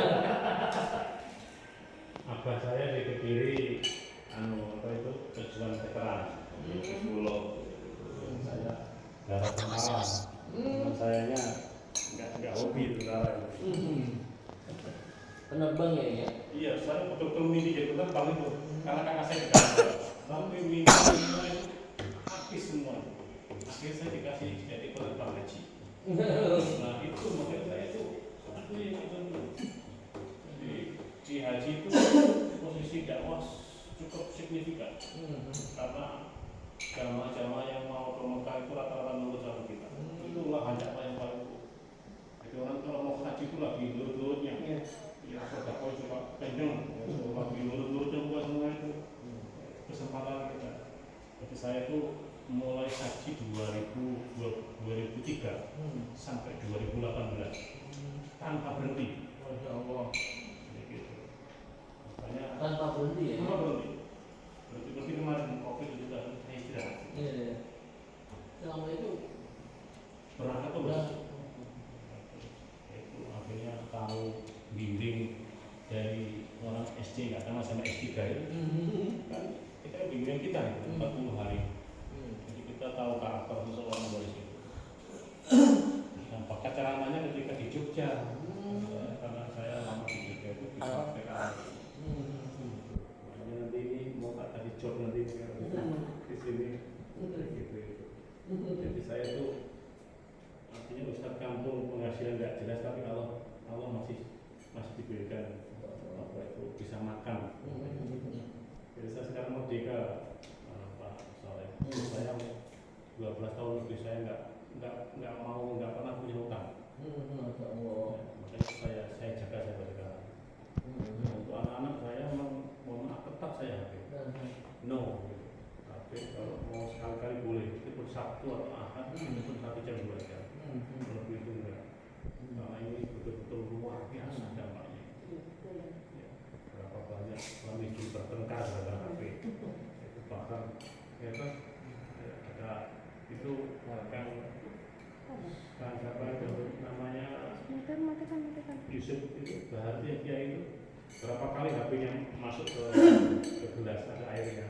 Speaker 5: Abah saya di Kediri, pejuang veteran, Pulau. Saya darah tentara. Teman sayanya nggak hobi tentara.
Speaker 2: Penerbang ya?
Speaker 5: Iya, saya betul-betul mimpi jadi penerbang itu karena kakak saya dikasih. Sampai mimpi semua itu habis semua. Akhirnya saya dikasih jadi penerbang haji. Nah itu makanya saya itu aduh yang itu. Di haji itu posisi dakwah cukup signifikan karena jamaah-jamaah yang mau ke Mekah itu rata-rata menurut cara kita. Itulah hanya yang paling. Jadi orang kalau mau haji itu lagi lurut-lurutnya. Ya sedekah juga kenceng, lagi lurut-lurutnya buat semua itu kesempatan kita. Jadi saya itu mulai haji 2003 sampai 2018 tanpa berhenti.
Speaker 2: Masya Allah.
Speaker 5: Gitu. Makanya
Speaker 2: Tanpa berhenti ya?
Speaker 5: tanpa berhenti. Berarti kemarin COVID itu sudah istirahat.
Speaker 2: Iya. Selama itu
Speaker 5: Berangkat terus. Itu akhirnya tahu bimbing dari orang SD nggak sama SD itu kan kita bimbing kita itu 40 hari. Jadi kita tahu karakter seseorang dari situ. Nah, pakai ceramahnya ketika di Jogja. Karena saya lama di Jogja itu di PKR. Makanya nanti ini mau tak kasih job nanti di sini. Gitu. Jadi saya tuh artinya ustadz kampung penghasilan nggak jelas tapi Allah masih diberikan apa itu bisa makan. Jadi saya sekarang merdeka Pak Soleh. Saya 12 tahun lebih saya nggak pernah punya utang. Makanya saya jaga sampai sekarang. Untuk Kang siapa itu namanya Yusuf itu Bahar dia itu berapa kali HP-nya masuk ke gelas ada airnya.